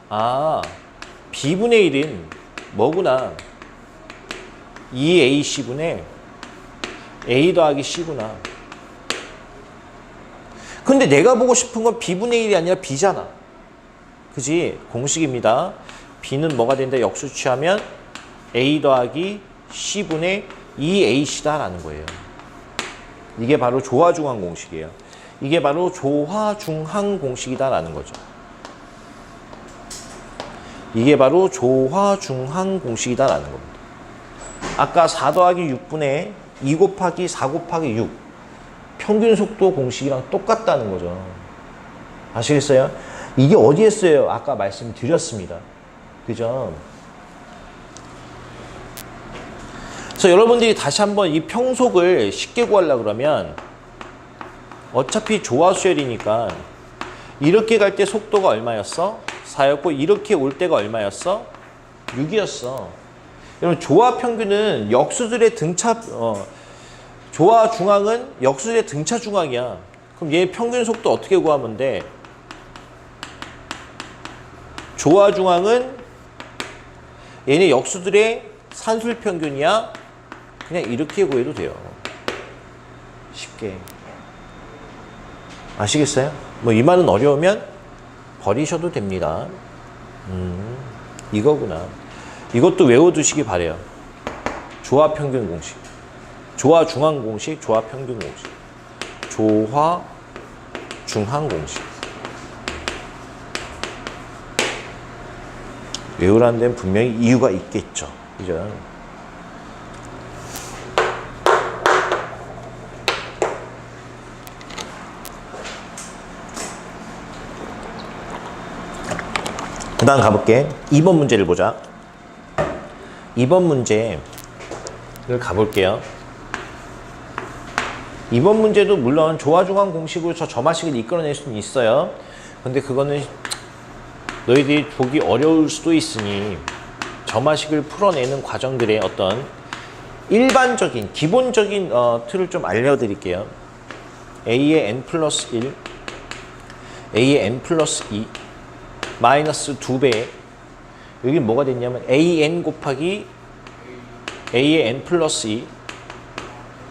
아, B분의 1은 뭐구나? 2AC분의 A 더하기 C구나. 근데 내가 보고 싶은 건 B분의 1이 아니라 B잖아. 그지? 공식입니다. B는 뭐가 된다? 역수 취하면 A 더하기 C분의 2AC다라는 거예요. 이게 바로 조화중앙 공식이에요. 이게 바로 조화중항 공식이다라는 거죠. 이게 바로 조화중항 공식이다라는 겁니다. 아까 4 더하기 6분의 2 곱하기 4 곱하기 6 평균 속도 공식이랑 똑같다는 거죠. 아시겠어요? 이게 어디에 써요? 아까 말씀드렸습니다. 그죠? 그래서 여러분들이 다시 한번 이 평속을 쉽게 구하려고 그러면 어차피 조화수열이니까 이렇게 갈 때 속도가 얼마였어? 4였고 이렇게 올 때가 얼마였어? 6이었어. 여러분 조화평균은 역수들의 등차 조화중앙은 역수들의 등차중앙이야. 그럼 얘 평균 속도 어떻게 구하면 돼? 조화중앙은 얘네 역수들의 산술평균이야. 그냥 이렇게 구해도 돼요. 쉽게. 아시겠어요? 뭐 이 말은 어려우면 버리셔도 됩니다. 이거구나. 이것도 외워두시기 바래요. 조화평균 공식. 조화중항 공식, 조화평균 공식. 조화중항 공식. 외우라는 데는 분명히 이유가 있겠죠. 그죠? 그 다음 가볼게. 2번 문제를 보자. 2번 문제를 가볼게요. 2번 문제도 물론 조화중항 공식으로 저 점화식을 이끌어낼 수는 있어요. 근데 그거는 너희들이 보기 어려울 수도 있으니 점화식을 풀어내는 과정들의 어떤 일반적인 기본적인 틀을 좀 알려드릴게요. a의 n 플러스 1, a의 n 플러스 2, 마이너스 2배. 여기 뭐가 됐냐면 an 곱하기 a의 n 플러스 2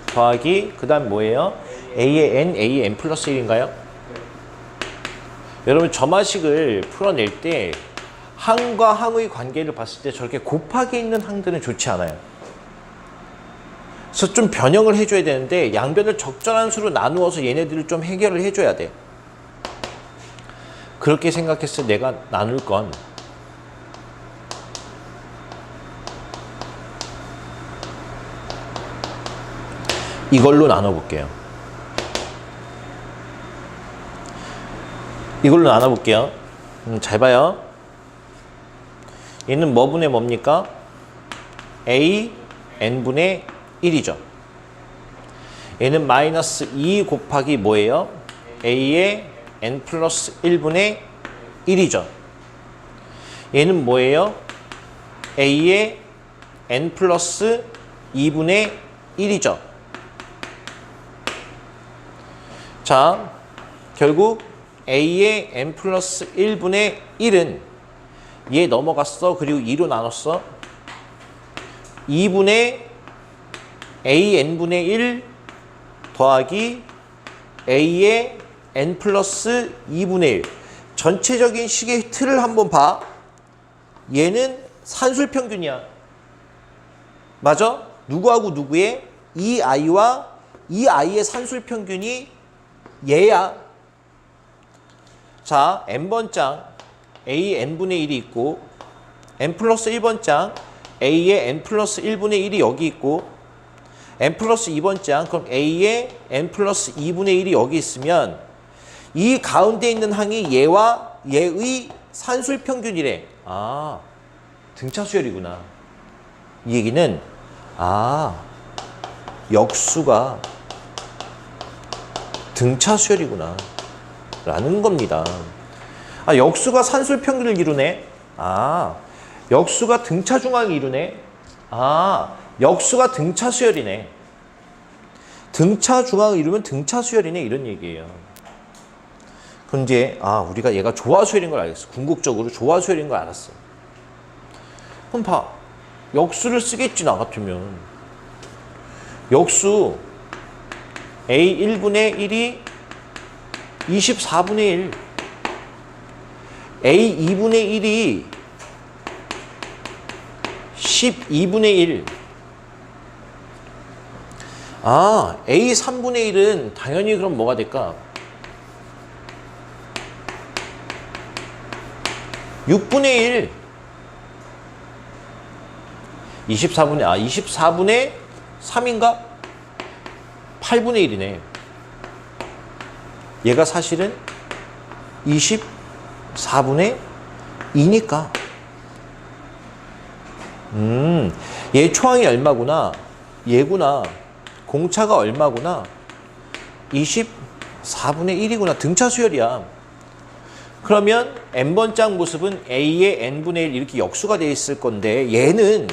더하기 그 다음 뭐예요? a의 n 플러스 1인가요? 여러분 점화식을 풀어낼 때 항과 항의 관계를 봤을 때 저렇게 곱하기 있는 항들은 좋지 않아요. 그래서 좀 변형을 해줘야 되는데 양변을 적절한 수로 나누어서 얘네들을 좀 해결을 해줘야 돼. 그렇게 생각했을 때 내가 나눌 건 이걸로 나눠볼게요. 이걸로 나눠볼게요. 잘 봐요. 얘는 뭐 분의 뭡니까? a n분의 1이죠. 얘는 마이너스 2 곱하기 뭐예요? a의 n 플러스 1분의 1이죠. 얘는 뭐예요? a의 n 플러스 2분의 1이죠. 자, 결국 a의 n 플러스 1분의 1은 얘 넘어갔어. 그리고 2로 나눴어. 2분의 an분의 1 더하기 a의 n 플러스 2분의 1. 전체적인 식의 틀을 한번 봐. 얘는 산술평균이야. 맞아? 누구하고 누구의? 이 아이와 이 아이의 산술평균이 얘야. 자, n번장 a n분의 1이 있고 n 플러스 1번장 a의 n 플러스 1분의 1이 여기 있고 n 플러스 2번장 그럼 a의 n 플러스 2분의 1이 여기 있으면 이 가운데 있는 항이 얘와 얘의 산술평균이래. 아, 등차수열이구나. 이 얘기는 역수가 등차수열이구나 라는 겁니다. 역수가 산술평균을 이루네. 역수가 등차중항을 이루네. 역수가 등차수열이네. 등차중항을 이루면 등차수열이네 이런 얘기예요. 그럼 이제 우리가 얘가 조화수열인 걸 알겠어. 궁극적으로 조화수열인 걸 알았어. 그럼 봐. 역수를 쓰겠지 나 같으면. 역수 a 1분의 1이 24분의 1 a 2분의 1이 12분의 1 a 3분의 1은 당연히 그럼 뭐가 될까? 6분의 1 24분의 3인가? 8분의 1이네. 얘가 사실은 24분의 2니까. 얘 초항이 얼마구나? 얘구나. 공차가 얼마구나? 24분의 1이구나. 등차수열이야. 그러면 n번장 모습은 a의 n분의 1 이렇게 역수가 되어 있을 건데 얘는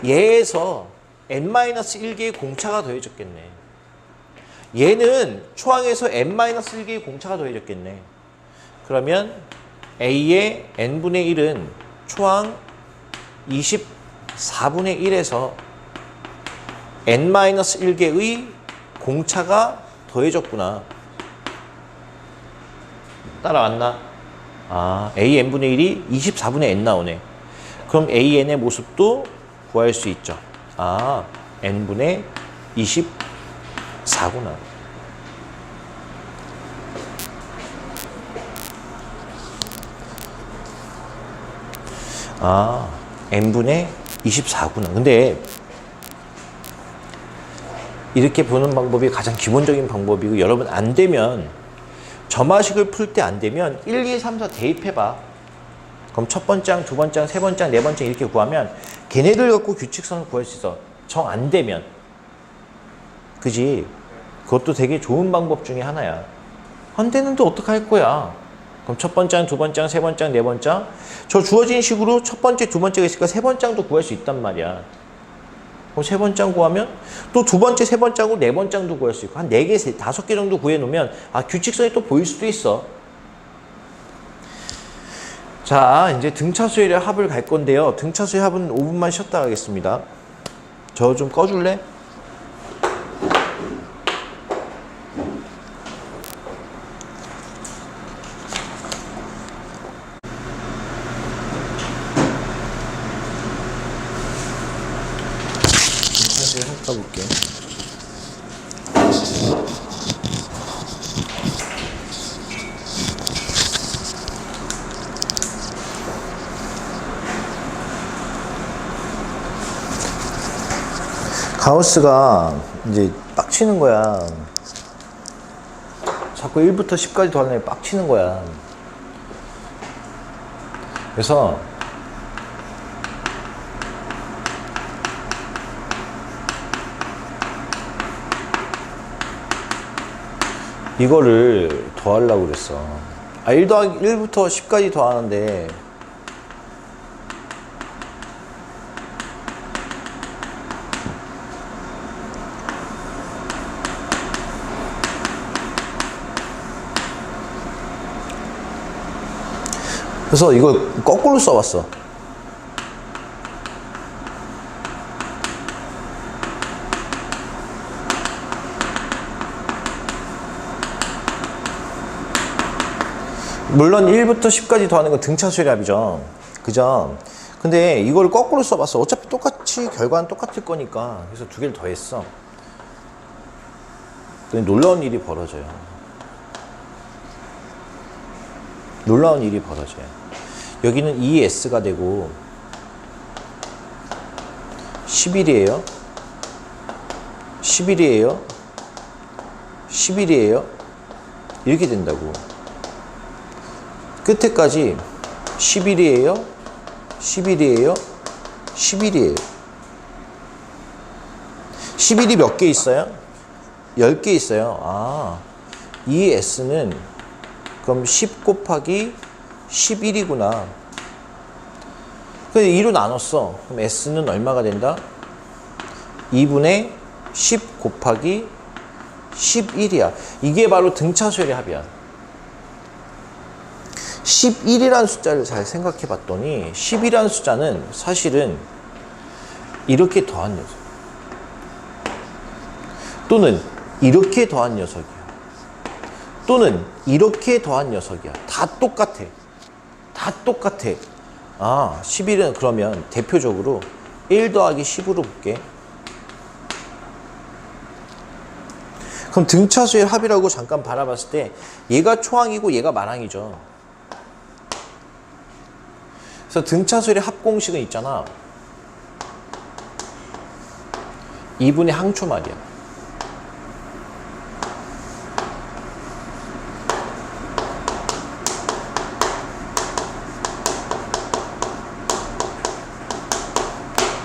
얘에서 n-1개의 공차가 더해졌겠네. 얘는 초항에서 n-1개의 공차가 더해졌겠네. 그러면 a의 n분의 1은 초항 24분의 1에서 n-1개의 공차가 더해졌구나. 따라왔나? a n분의 1이 24분의 n 나오네. 그럼 a n의 모습도 구할 수 있죠. n분의 24구나. n분의 24구나. 근데 이렇게 보는 방법이 가장 기본적인 방법이고, 여러분 안 되면 점화식을 풀 때 안 되면 1, 2, 3, 4 대입해봐. 그럼 첫 번장, 두 번장, 세 번장, 네 번장 이렇게 구하면 걔네들 갖고 규칙선을 구할 수 있어. 정 안 되면. 그지? 그것도 되게 좋은 방법 중에 하나야. 안 되는데 어떡할 거야? 그럼 첫 번째 장, 두 번째 장, 세 번째 장, 네 번째 장. 저 주어진 식으로 첫 번째, 두 번째가 있으니까 세 번째 장도 구할 수 있단 말이야. 그럼 세 번째 장 구하면 또 두 번째, 세 번째 장으로 네 번째 장도 구할 수 있고 한 4개, 5개 정도 구해 놓으면 규칙성이 또 보일 수도 있어. 자, 이제 등차수열의 합을 갈 건데요. 등차수의 합은 5분만 쉬었다 가겠습니다. 저 좀 꺼줄래? 등차수열 합 가볼게. 가우스가 이제 빡치는 거야. 자꾸 1부터 10까지 더하려면 빡치는 거야. 그래서 이거를 더하려고 그랬어. 1부터 10까지 더하는데 그래서 이거 거꾸로 써봤어. 물론 1부터 10까지 더하는 건 등차수열의 합이죠. 그죠? 근데 이걸 거꾸로 써봤어. 어차피 똑같이 결과는 똑같을 거니까. 그래서 두 개를 더했어. 놀라운 일이 벌어져요. 놀라운 일이 벌어져요. 여기는 2S가 되고 11이에요. 11이에요. 11이에요. 이렇게 된다고. 끝에까지 11이에요. 11이에요. 11이에요. 11이 몇 개 있어요? 10개 있어요. 2S는 그럼 10 곱하기 11이구나. 근데 2로 나눴어. 그럼 S는 얼마가 된다? 2분의 10 곱하기 11이야. 이게 바로 등차수열의 합이야. 11이라는 숫자를 잘 생각해 봤더니 10이라는 숫자는 사실은 이렇게 더한 녀석 또는 이렇게 더한 녀석이야. 또는 이렇게 더한 녀석이야. 다 똑같아. 다 똑같아. 11은 그러면 대표적으로 1 더하기 10으로 볼게. 그럼 등차수의 합이라고 잠깐 바라봤을 때 얘가 초항이고 얘가 말항이죠. 그래서 등차수의 합 공식은 있잖아. 2분의 항초 말이야.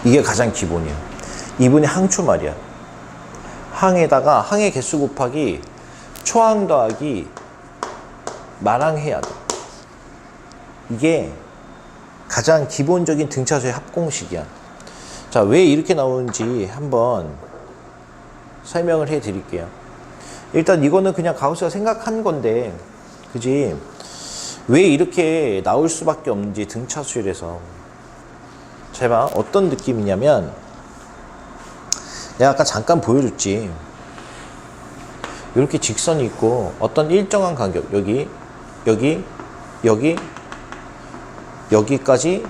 이게 가장 기본이야. 2분의 항초 말이야. 항에다가 항의 개수 곱하기 초항 더하기 말항 해야 돼. 이게 가장 기본적인 등차수의 합공식이야. 자, 왜 이렇게 나오는지 한번 설명을 해 드릴게요. 일단 이거는 그냥 가우스가 생각한 건데, 그지? 왜 이렇게 나올 수밖에 없는지 등차수열에서. 잘 봐. 어떤 느낌이냐면 내가 아까 잠깐 보여줬지. 이렇게 직선이 있고 어떤 일정한 간격 여기까지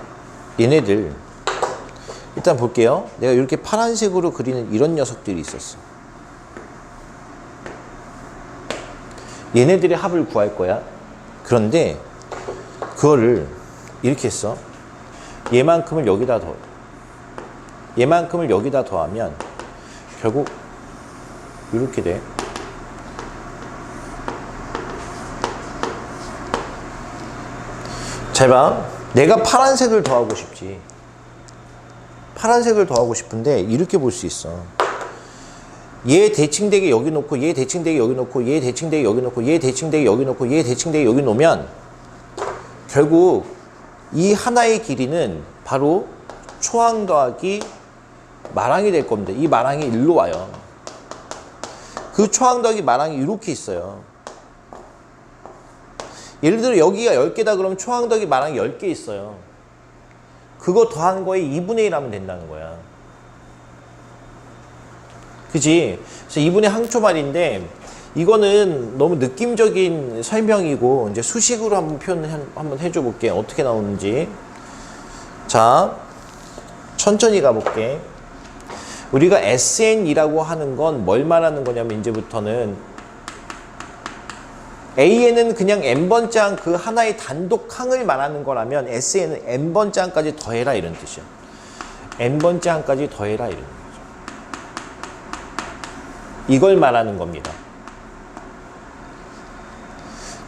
얘네들 일단 볼게요. 내가 이렇게 파란색으로 그리는 이런 녀석들이 있었어. 얘네들의 합을 구할 거야. 그런데 그거를 이렇게 했어. 얘만큼을 여기다 더해. 얘만큼을 여기다 더하면 결국 이렇게 돼. 잘 봐. 내가 파란색을 더하고 싶지. 파란색을 더하고 싶은데 이렇게 볼 수 있어. 얘 대칭되게 여기 놓고 얘 대칭되게 여기 놓고 얘 대칭되게 여기 놓고 얘 대칭되게 여기 놓고 얘 대칭되게 여기 놓으면 결국 이 하나의 길이는 바로 초항 더하기 마랑이 될 겁니다. 이 마랑이 일로 와요. 그 초항 더하기 마랑이 이렇게 있어요. 예를 들어 여기가 10개다 그러면 초항 더하기 마랑이 10개 있어요. 그거 더한 거에 2분의 1 하면 된다는 거야. 그치? 그래서 2분의 항초말인데 이거는 너무 느낌적인 설명이고 이제 수식으로 한번 표현을 한번 해줘 볼게. 어떻게 나오는지. 자, 천천히 가볼게. 우리가 SN이라고 하는 건 뭘 말하는 거냐면 이제부터는 AN은 그냥 n번째 항 그 하나의 단독 항을 말하는 거라면 SN은 n번째 항까지 더해라 이런 뜻이야. n번째 항까지 더해라 이런 거죠. 이걸 말하는 겁니다.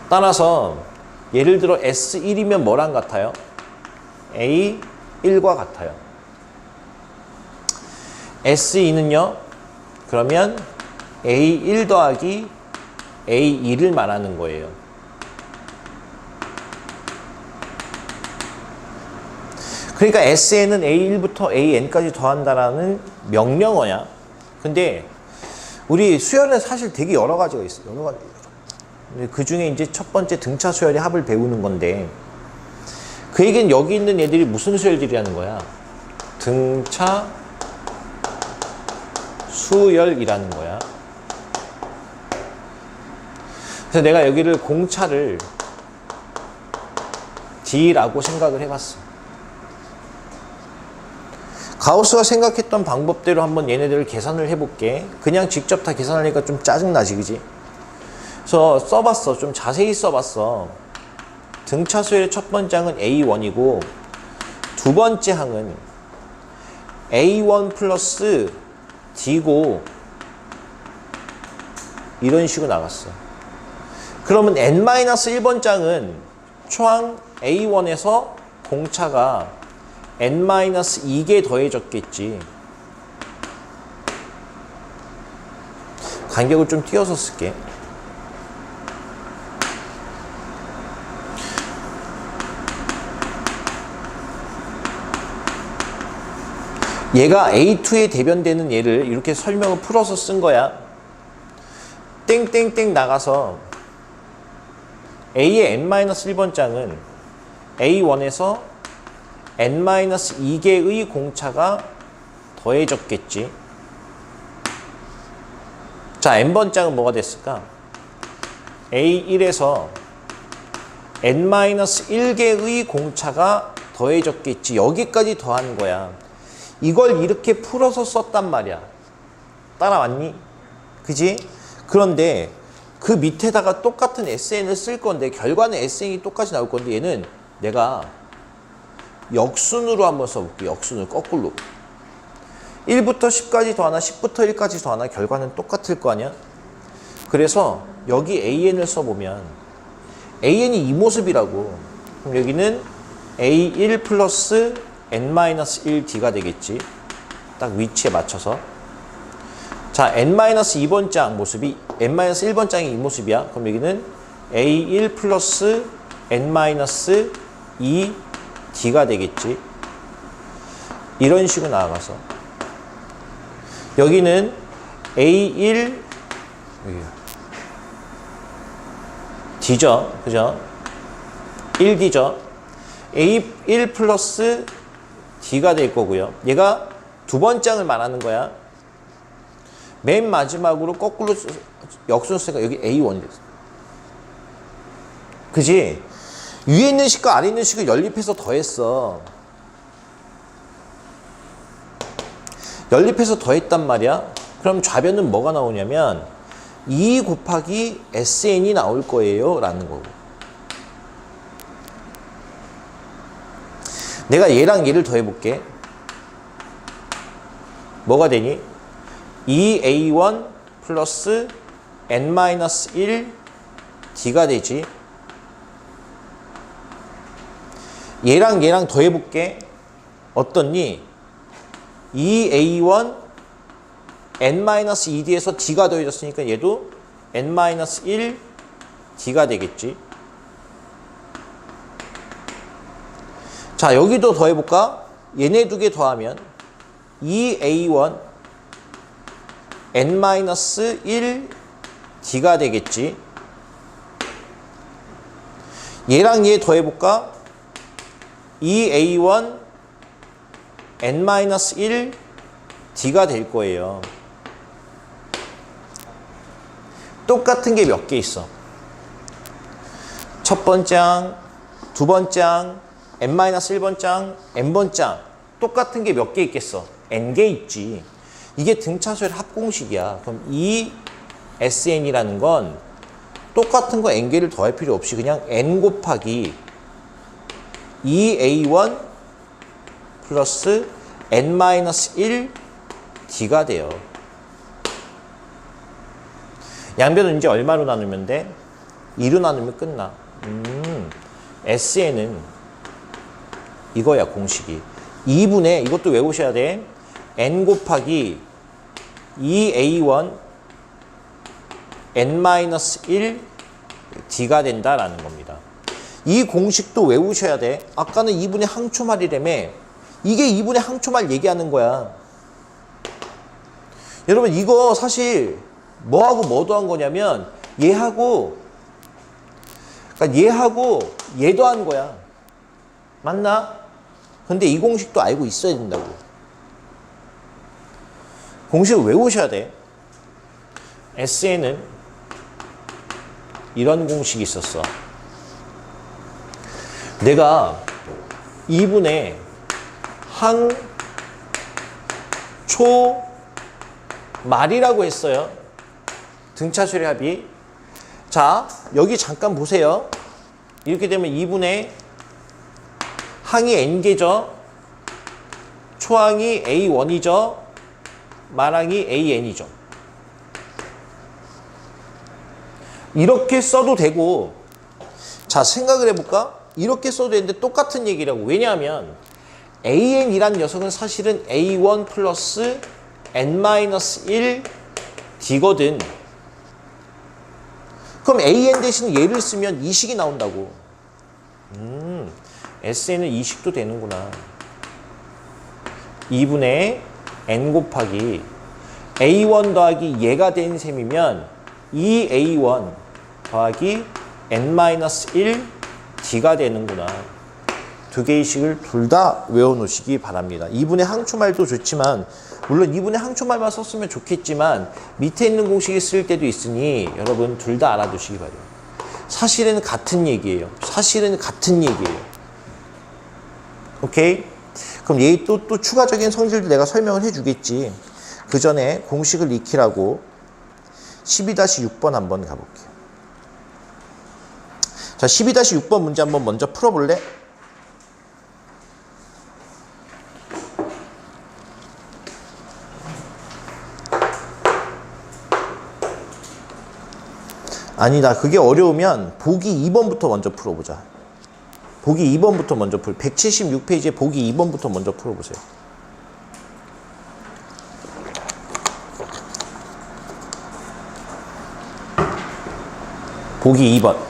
따라서 예를 들어 S1이면 뭐랑 같아요? A1과 같아요. S2는요? 그러면 A1 더하기 A2를 말하는 거예요. 그러니까 SN은 A1부터 AN까지 더한다라는 명령어야. 근데 우리 수열은 사실 되게 여러 가지가 있어요. 여러 가지. 그 중에 이제 첫 번째 등차 수열의 합을 배우는 건데 그 얘기는 여기 있는 애들이 무슨 수열들이라는 거야? 등차 수열이라는 거야. 그래서 내가 여기를 공차를 D라고 생각을 해봤어. 가우스가 생각했던 방법대로 한번 얘네들을 계산을 해볼게. 그냥 직접 다 계산하니까 좀 짜증나지, 그지? 그래서 써봤어. 좀 자세히 써봤어. 등차 수열의 첫 번째 항은 A1이고 두 번째 항은 A1 플러스 D고 이런 식으로 나갔어. 그러면 N-1번째 항은 초항 A1에서 공차가 N-2개 더해졌겠지. 간격을 좀 띄어서 쓸게. 얘가 A2에 대변되는 얘를 이렇게 설명을 풀어서 쓴 거야. 땡땡땡 나가서 A의 N-1번장은 A1에서 N-2개의 공차가 더해졌겠지. 자, N번장은 뭐가 됐을까? A1에서 N-1개의 공차가 더해졌겠지. 여기까지 더한 거야. 이걸 이렇게 풀어서 썼단 말이야. 따라왔니? 그지? 그런데 그 밑에다가 똑같은 SN을 쓸 건데 결과는 SN이 똑같이 나올 건데 얘는 내가 역순으로 한번 써볼게. 역순을 거꾸로. 1부터 10까지 더하나 10부터 1까지 더하나 결과는 똑같을 거 아니야? 그래서 여기 AN을 써보면 AN이 이 모습이라고. 그럼 여기는 A1 플러스 N-1D가 되겠지. 딱 위치에 맞춰서. 자, N-2번장 모습이 N-1번장이 이 모습이야. 그럼 여기는 A1 플러스 N-2D가 되겠지. 이런 식으로 나아가서 여기는 A1 D죠. 그죠? 1D죠. A1 플러스 D가 될 거고요. 얘가 두 번장을 말하는 거야. 맨 마지막으로 거꾸로 역순 쓰니까 여기 A1이 됐어. 그지? 위에 있는 식과 아래 있는 식을 연립해서 더했어. 연립해서 더했단 말이야. 그럼 좌변은 뭐가 나오냐면 2 곱하기 SN이 나올 거예요 라는 거고. 내가 얘랑 얘를 더해볼게. 뭐가 되니? 2A1 플러스 N-1 D가 되지. 얘랑 얘랑 더해볼게. 어떻니? 2A1 N-2D에서 D가 더해졌으니까 얘도 N-1 D가 되겠지. 자, 여기도 더해볼까? 얘네 두 개 더하면 2a1 n-1 d가 되겠지. 얘랑 얘 더해볼까? 2a1 n-1 d가 될 거예요. 똑같은 게 몇 개 있어? 첫 번장, 두 번장, n-1번장, n번장. 똑같은 게 몇 개 있겠어? n개 있지. 이게 등차수의 합공식이야. 그럼 이 SN이라는 건 똑같은 거 n개를 더할 필요 없이 그냥 n 곱하기 2a1 플러스 n-1 d가 돼요. 양변은 이제 얼마로 나누면 돼? 2로 나누면 끝나. SN은 이거야, 공식이. 2분의, 이것도 외우셔야 돼. n 곱하기 2a1 n-1 d가 된다라는 겁니다. 이 공식도 외우셔야 돼. 아까는 2분의 항초말이라며. 이게 2분의 항초말 얘기하는 거야. 여러분, 이거 사실 뭐하고 뭐 더한 거냐면 얘하고, 그러니까 얘하고 얘 더한 거야. 맞나? 근데 이 공식도 알고 있어야 된다고. 공식을 외우셔야 돼. SN은 이런 공식이 있었어. 내가 2분의 항초말이라고 했어요. 등차수의 합이. 자, 여기 잠깐 보세요. 이렇게 되면 2분의 항이 n개죠. 초항이 a1이죠. 말항이 an이죠. 이렇게 써도 되고, 자, 생각을 해볼까? 이렇게 써도 되는데 똑같은 얘기라고. 왜냐하면 an이란 녀석은 사실은 a1 플러스 n-1 d거든. 그럼 an 대신 얘를 쓰면 이 식이 나온다고. SN은 이 식도 되는구나. 2분의 n 곱하기 a1 더하기 얘가 된 셈이면 2a1 더하기 n-1 d가 되는구나. 두 개의 식을 둘 다 외워놓으시기 바랍니다. 2분의 항초말도 좋지만, 물론 2분의 항초말만 썼으면 좋겠지만 밑에 있는 공식이 쓸 때도 있으니 여러분 둘 다 알아두시기 바래요. 사실은 같은 얘기예요. 사실은 같은 얘기예요. 오케이? 그럼 얘 또 추가적인 성질도 내가 설명을 해주겠지. 그 전에 공식을 익히라고 12-6번 한번 가볼게요. 자, 12-6번 문제 한번 먼저 풀어볼래? 아니다. 그게 어려우면 보기 2번부터 먼저 풀어보자. 보기 2번부터 먼저 176페이지에 보기 2번부터 먼저 풀어보세요. 보기 2번.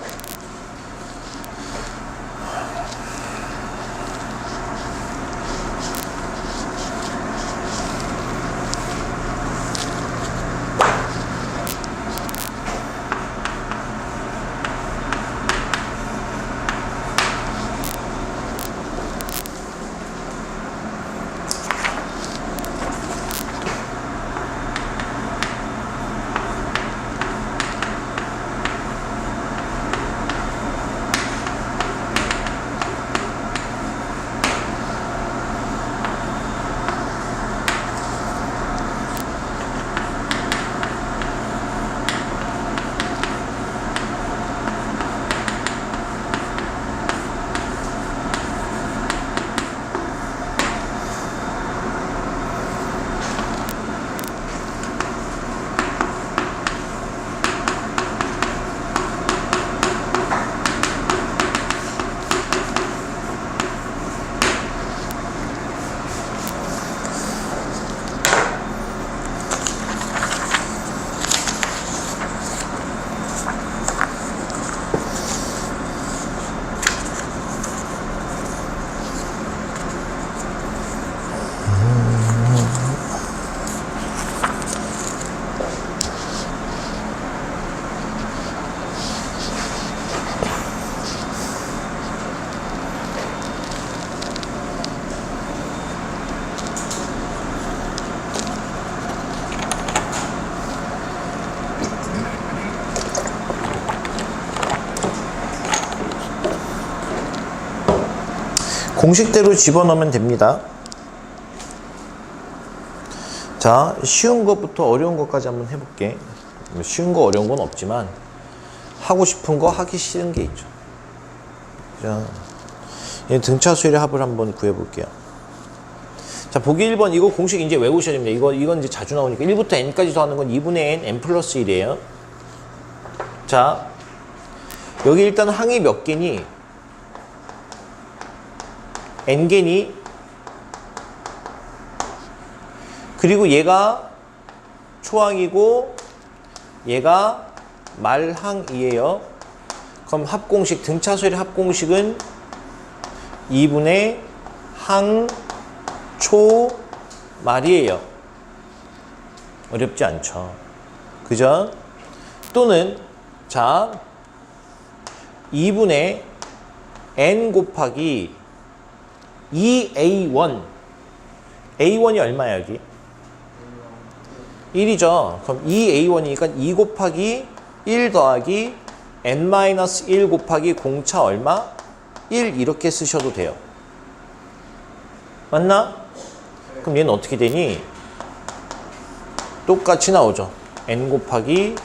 공식대로 집어넣으면 됩니다. 자, 쉬운 것부터 어려운 것까지 한번 해볼게. 쉬운 거 어려운 건 없지만 하고 싶은 거 하기 싫은 게 있죠. 자, 등차수열의 합을 한번 구해볼게요. 자, 보기 1번 이거 공식 이제 외우셔야 됩니다. 이건 이제 자주 나오니까 1부터 n까지 더하는 건 2분의 n, n 플러스 1이에요. 자, 여기 일단 항이 몇 개니? n개니? 그리고 얘가 초항이고 얘가 말항이에요. 그럼 합공식, 등차수열의 합공식은 2분의 항, 초, 말이에요. 어렵지 않죠. 그죠? 또는 자 2분의 n 곱하기 2a1 a1이 얼마야 여기? 1이죠. 그럼 2a1이니까 2 곱하기 1 더하기 n-1 곱하기 공차 얼마? 1 이렇게 쓰셔도 돼요. 맞나? 그럼 얘는 어떻게 되니? 똑같이 나오죠. n 곱하기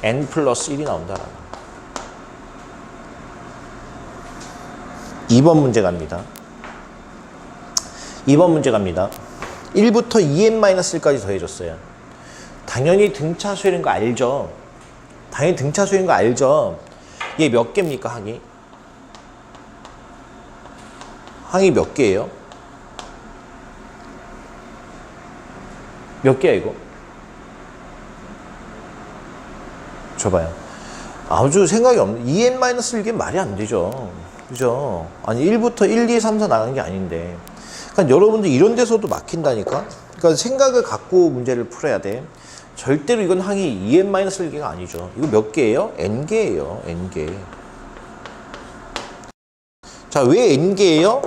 n 플러스 1이 나온다라는. 2번 문제 갑니다. 2번 문제 갑니다. 1부터 2n-1까지 더해줬어요. 당연히 등차수열인 거 알죠? 당연히 등차수열인 거 알죠? 얘 몇 개입니까, 항이? 항이 몇 개예요? 몇 개야, 이거? 줘봐요. 아주 생각이 없네. 2n-1게 말이 안 되죠. 그죠? 아니, 1부터 1, 2, 3, 4 나가는 게 아닌데. 그러니까 여러분들 이런 데서도 막힌다니까? 그러니까 생각을 갖고 문제를 풀어야 돼. 절대로 이건 항이 2n-1개가 아니죠. 이거 몇 개예요? n개예요. n개. 자, 왜 n개예요?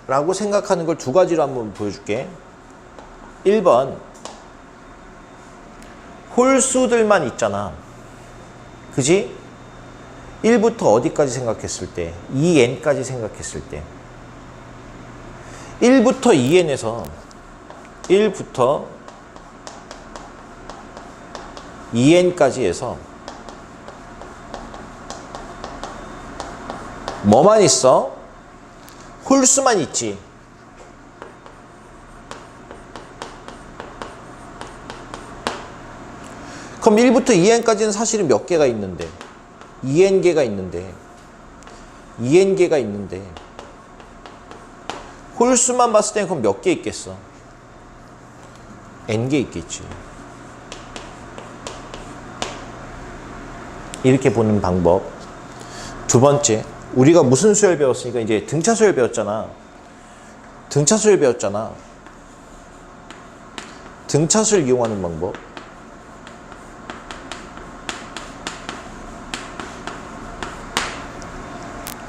라고 생각하는 걸 두 가지로 한번 보여줄게. 1번. 홀수들만 있잖아. 그지? 1부터 어디까지 생각했을 때? 2n까지 생각했을 때. 1부터 2n에서 1부터 2n까지 해서 뭐만 있어? 홀수만 있지. 그럼 1부터 2n까지는 사실은 몇 개가 있는데? 2n개가 있는데 2n개가 있는데 홀수만 봤을 때는 그럼 몇 개 있겠어? n개 있겠지. 이렇게 보는 방법. 두 번째, 우리가 무슨 수열 배웠으니까 이제 등차수열 배웠잖아. 등차수열 배웠잖아. 등차수를 이용하는 방법.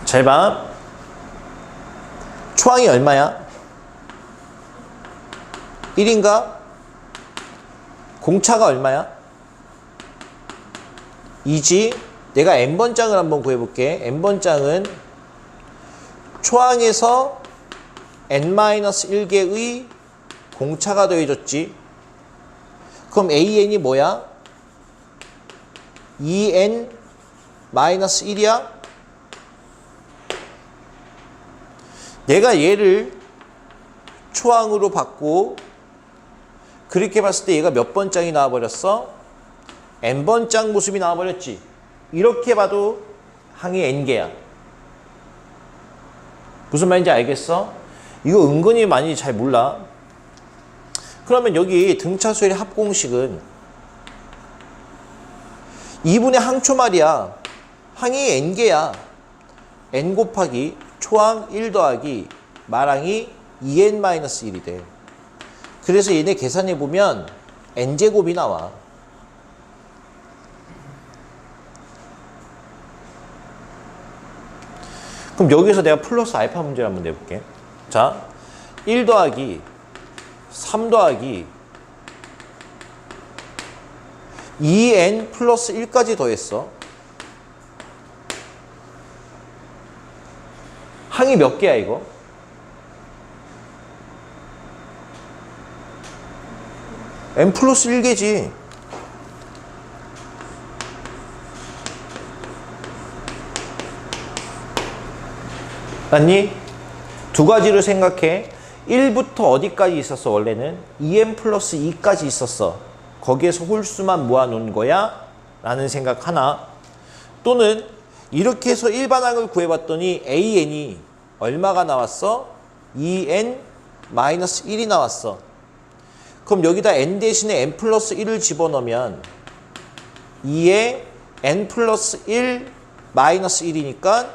잘 봐. 초항이 얼마야? 1인가? 공차가 얼마야? 2지? 내가 n번장을 한번 구해볼게. n번장은 초항에서 n-1개의 공차가 더해졌지. 그럼 an이 뭐야? 2n-1이야? 내가 얘를 초항으로 받고 그렇게 봤을 때 얘가 몇 번장이 나와버렸어? n번장 모습이 나와버렸지. 이렇게 봐도 항이 n개야. 무슨 말인지 알겠어? 이거 은근히 많이 잘 몰라. 그러면 여기 등차수열의 합공식은 2분의 항초 말이야. 항이 n개야. n 곱하기 초항 1 더하기 말항이 2n-1이 돼. 그래서 얘네 계산해보면 n제곱이 나와. 그럼 여기서 내가 플러스 알파 문제를 한번 내볼게. 자, 1 더하기 3 더하기 2n 플러스 1까지 더했어. 항이 몇 개야 이거? n 플러스 1개지. 맞니? 두 가지로 생각해. 1부터 어디까지 있었어? 원래는 2n 플러스 2까지 있었어. 거기에서 홀수만 모아놓은 거야? 라는 생각 하나. 또는 이렇게 해서 일반항을 구해봤더니 an이 얼마가 나왔어? 2n 마이너스 1이 나왔어. 그럼 여기다 n 대신에 n 플러스 1을 집어넣으면 2에 n 플러스 1 마이너스 1이니까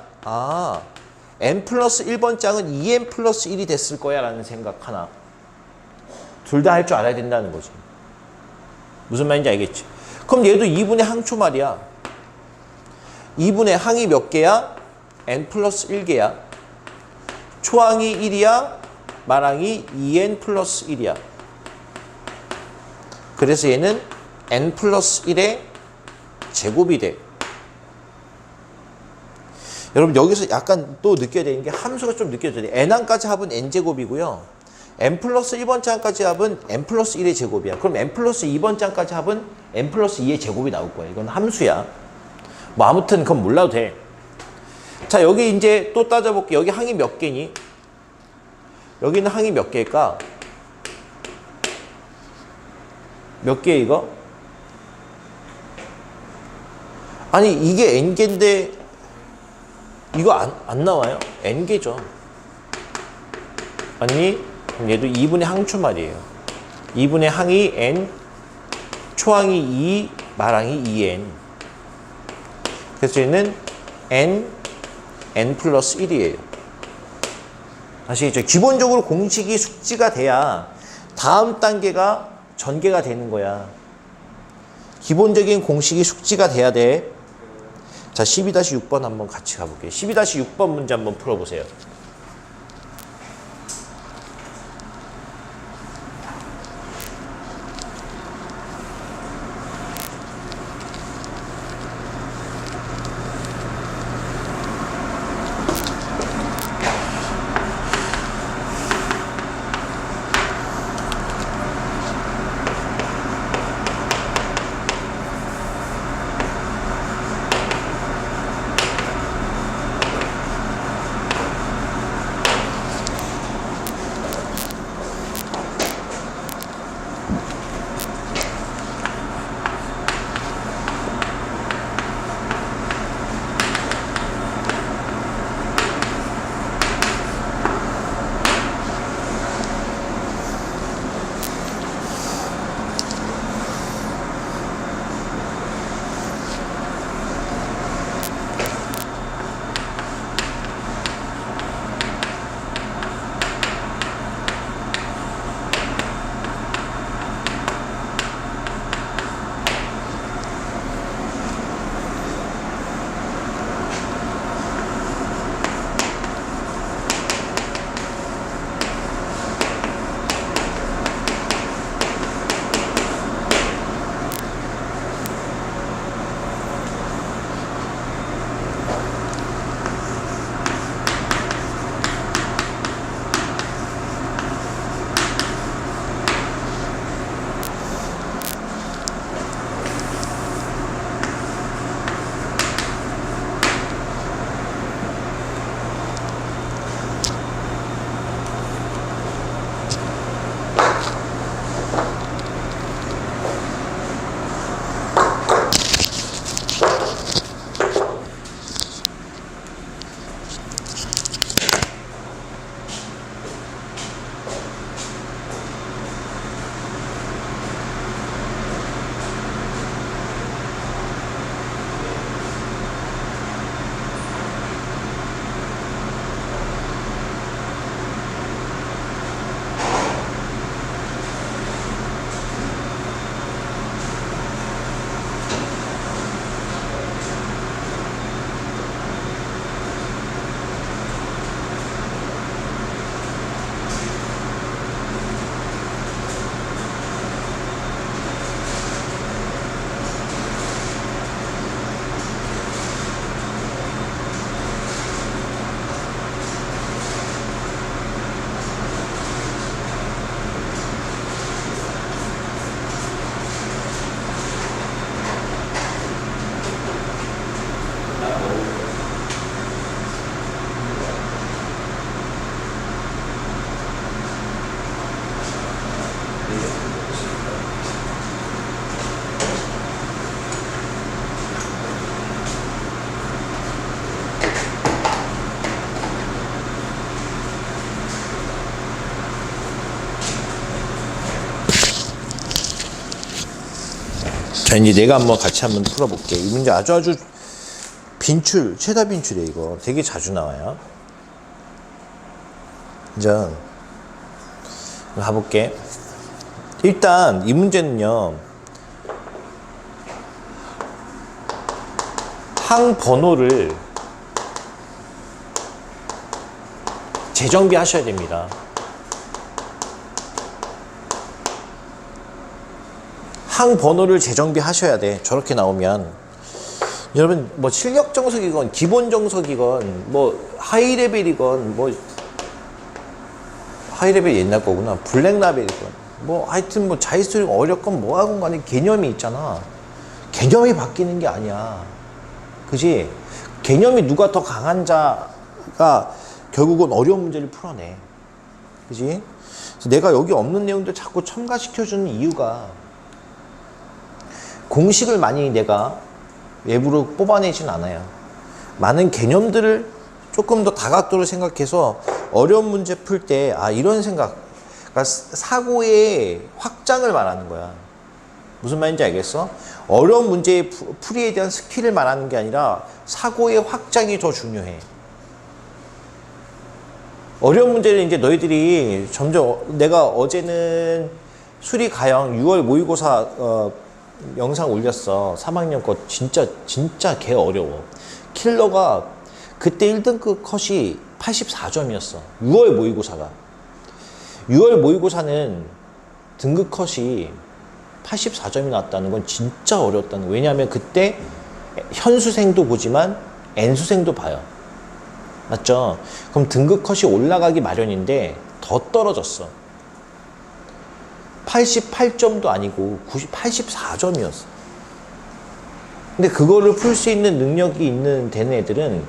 n 플러스 1번 짝은 2n 플러스 1이 됐을 거야 라는 생각 하나. 둘 다 할 줄 알아야 된다는 거지. 무슨 말인지 알겠지? 그럼 얘도 2분의 항초 말이야. 2분의 항이 몇 개야? n 플러스 1개야. 초항이 1이야. 말항이 2n 플러스 1이야. 그래서 얘는 n 플러스 1의 제곱이 돼. 여러분 여기서 약간 또 느껴야 되는 게 함수가 좀 느껴져야 돼. n항까지 합은 n제곱이고요. n 플러스 1번 짝까지 합은 n 플러스 1의 제곱이야. 그럼 n 플러스 2번 짝까지 합은 n 플러스 2의 제곱이 나올 거야. 이건 함수야. 뭐 아무튼 그건 몰라도 돼. 자, 여기 이제 또 따져볼게. 여기 항이 몇 개니? 여기는 항이 몇 개일까? 몇 개 이거? 아니 이게 n개인데 이거 안 나와요? n개죠. 아니 얘도 2분의 항초 말이에요. 2분의 항이 n, 초항이 2, 말항이 2n. 그래서 얘는 n 플러스 1이에요. 아시겠죠? 기본적으로 공식이 숙지가 돼야 다음 단계가 전개가 되는 거야. 기본적인 공식이 숙지가 돼야 돼. 자, 12-6번 한번 같이 가볼게요. 12-6번 문제 한번 풀어보세요. 자, 이제 내가 한번 같이 한번 풀어볼게. 이 문제 아주 빈출, 최다 빈출이에요. 이거 되게 자주 나와요. 이제 가볼게. 일단 이 문제는요, 항 번호를 재정비 하셔야 됩니다. 항 번호를 재정비 하셔야 돼. 저렇게 나오면 여러분 뭐 실력 정석이건 기본 정석이건 뭐 하이 레벨이건 뭐 하이 레벨 옛날 거구나. 블랙 라벨이건 뭐 하여튼 뭐 자이스토리가 어렵건 뭐하건 간에 개념이 있잖아. 개념이 바뀌는 게 아니야. 그지? 개념이 누가 더 강한 자가 결국은 어려운 문제를 풀어내. 그지? 그래서 내가 여기 없는 내용들 자꾸 첨가시켜주는 이유가 공식을 많이 내가 외부로 뽑아내진 않아요. 많은 개념들을 조금 더 다각도로 생각해서 어려운 문제 풀 때, 아, 이런 생각. 그러니까 사고의 확장을 말하는 거야. 무슨 말인지 알겠어? 어려운 문제의 풀이에 대한 스킬을 말하는 게 아니라 사고의 확장이 더 중요해. 어려운 문제를 이제 너희들이 점점, 내가 어제는 수리 가형 6월 모의고사 영상 올렸어. 3학년 거 진짜 개 어려워. 킬러가 그때 1등급 컷이 84점이었어. 6월 모의고사가. 6월 모의고사는 등급 컷이 84점이 나왔다는 건 진짜 어려웠다는 거예요. 왜냐하면 그때 현수생도 보지만 N수생도 봐요. 맞죠? 그럼 등급 컷이 올라가기 마련인데 더 떨어졌어. 88점도 아니고 84점이었어. 근데 그거를 풀 수 있는 능력이 있는 되는 애들은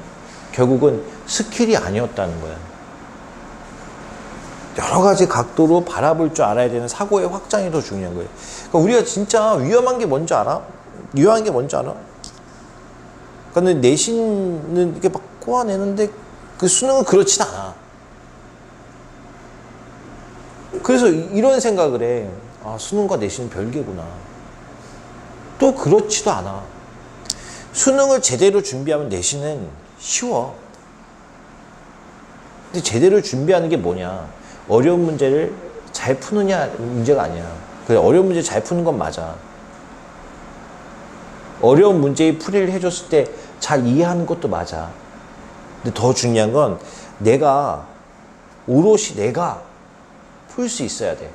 결국은 스킬이 아니었다는 거야. 여러 가지 각도로 바라볼 줄 알아야 되는 사고의 확장이 더 중요한 거예요. 그러니까 우리가 진짜 위험한 게 뭔지 알아? 위험한 게 뭔지 알아? 그러니까 내신은 이렇게 막 꼬아내는데 그 수능은 그렇진 않아. 그래서 이런 생각을 해. 아, 수능과 내신은 별개구나. 또 그렇지도 않아. 수능을 제대로 준비하면 내신은 쉬워. 근데 제대로 준비하는 게 뭐냐? 어려운 문제를 잘 푸느냐 문제가 아니야. 그래, 어려운 문제 잘 푸는 건 맞아. 어려운 문제의 풀이를 해줬을 때 잘 이해하는 것도 맞아. 근데 더 중요한 건 오롯이 내가 풀 수 있어야 돼.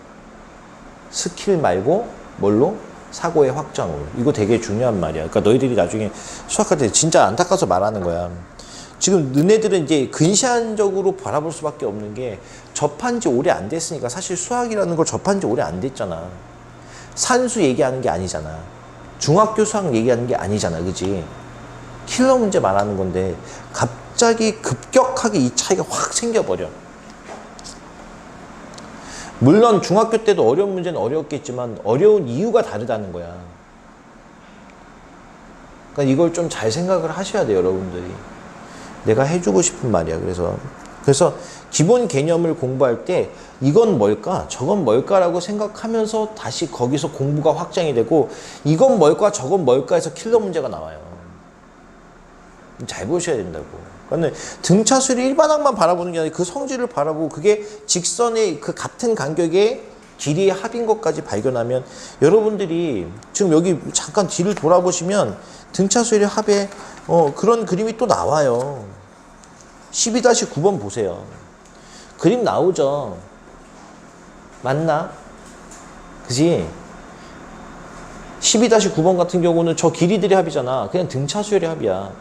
스킬 말고 뭘로? 사고의 확장으로. 이거 되게 중요한 말이야. 그러니까 너희들이 나중에 수학할 때 진짜 안타까워서 말하는 거야. 지금 너네들은 이제 근시안적으로 바라볼 수밖에 없는 게 접한 지 오래 안 됐으니까. 사실 수학이라는 걸 접한 지 오래 안 됐잖아. 산수 얘기하는 게 아니잖아. 중학교 수학 얘기하는 게 아니잖아. 그지? 킬러 문제 말하는 건데 갑자기 급격하게 이 차이가 확 생겨버려. 물론 중학교 때도 어려운 문제는 어려웠겠지만 어려운 이유가 다르다는 거야. 그러니까 이걸 좀 잘 생각을 하셔야 돼요, 여러분들이. 내가 해주고 싶은 말이야. 그래서 기본 개념을 공부할 때 이건 뭘까? 저건 뭘까라고 생각하면서 다시 거기서 공부가 확장이 되고 이건 뭘까? 저건 뭘까? 해서 킬러 문제가 나와요. 잘 보셔야 된다고. 그러니까 등차수리 일반항만 바라보는 게 아니라 그 성질을 바라보고 그게 직선의 그 같은 간격의 길이의 합인 것까지 발견하면 여러분들이 지금 여기 잠깐 뒤를 돌아보시면 등차수리 합의 그런 그림이 또 나와요. 12-9번 보세요. 그림 나오죠. 맞나? 그지? 12-9번 같은 경우는 저 길이들의 합이잖아. 그냥 등차수열의 합이야.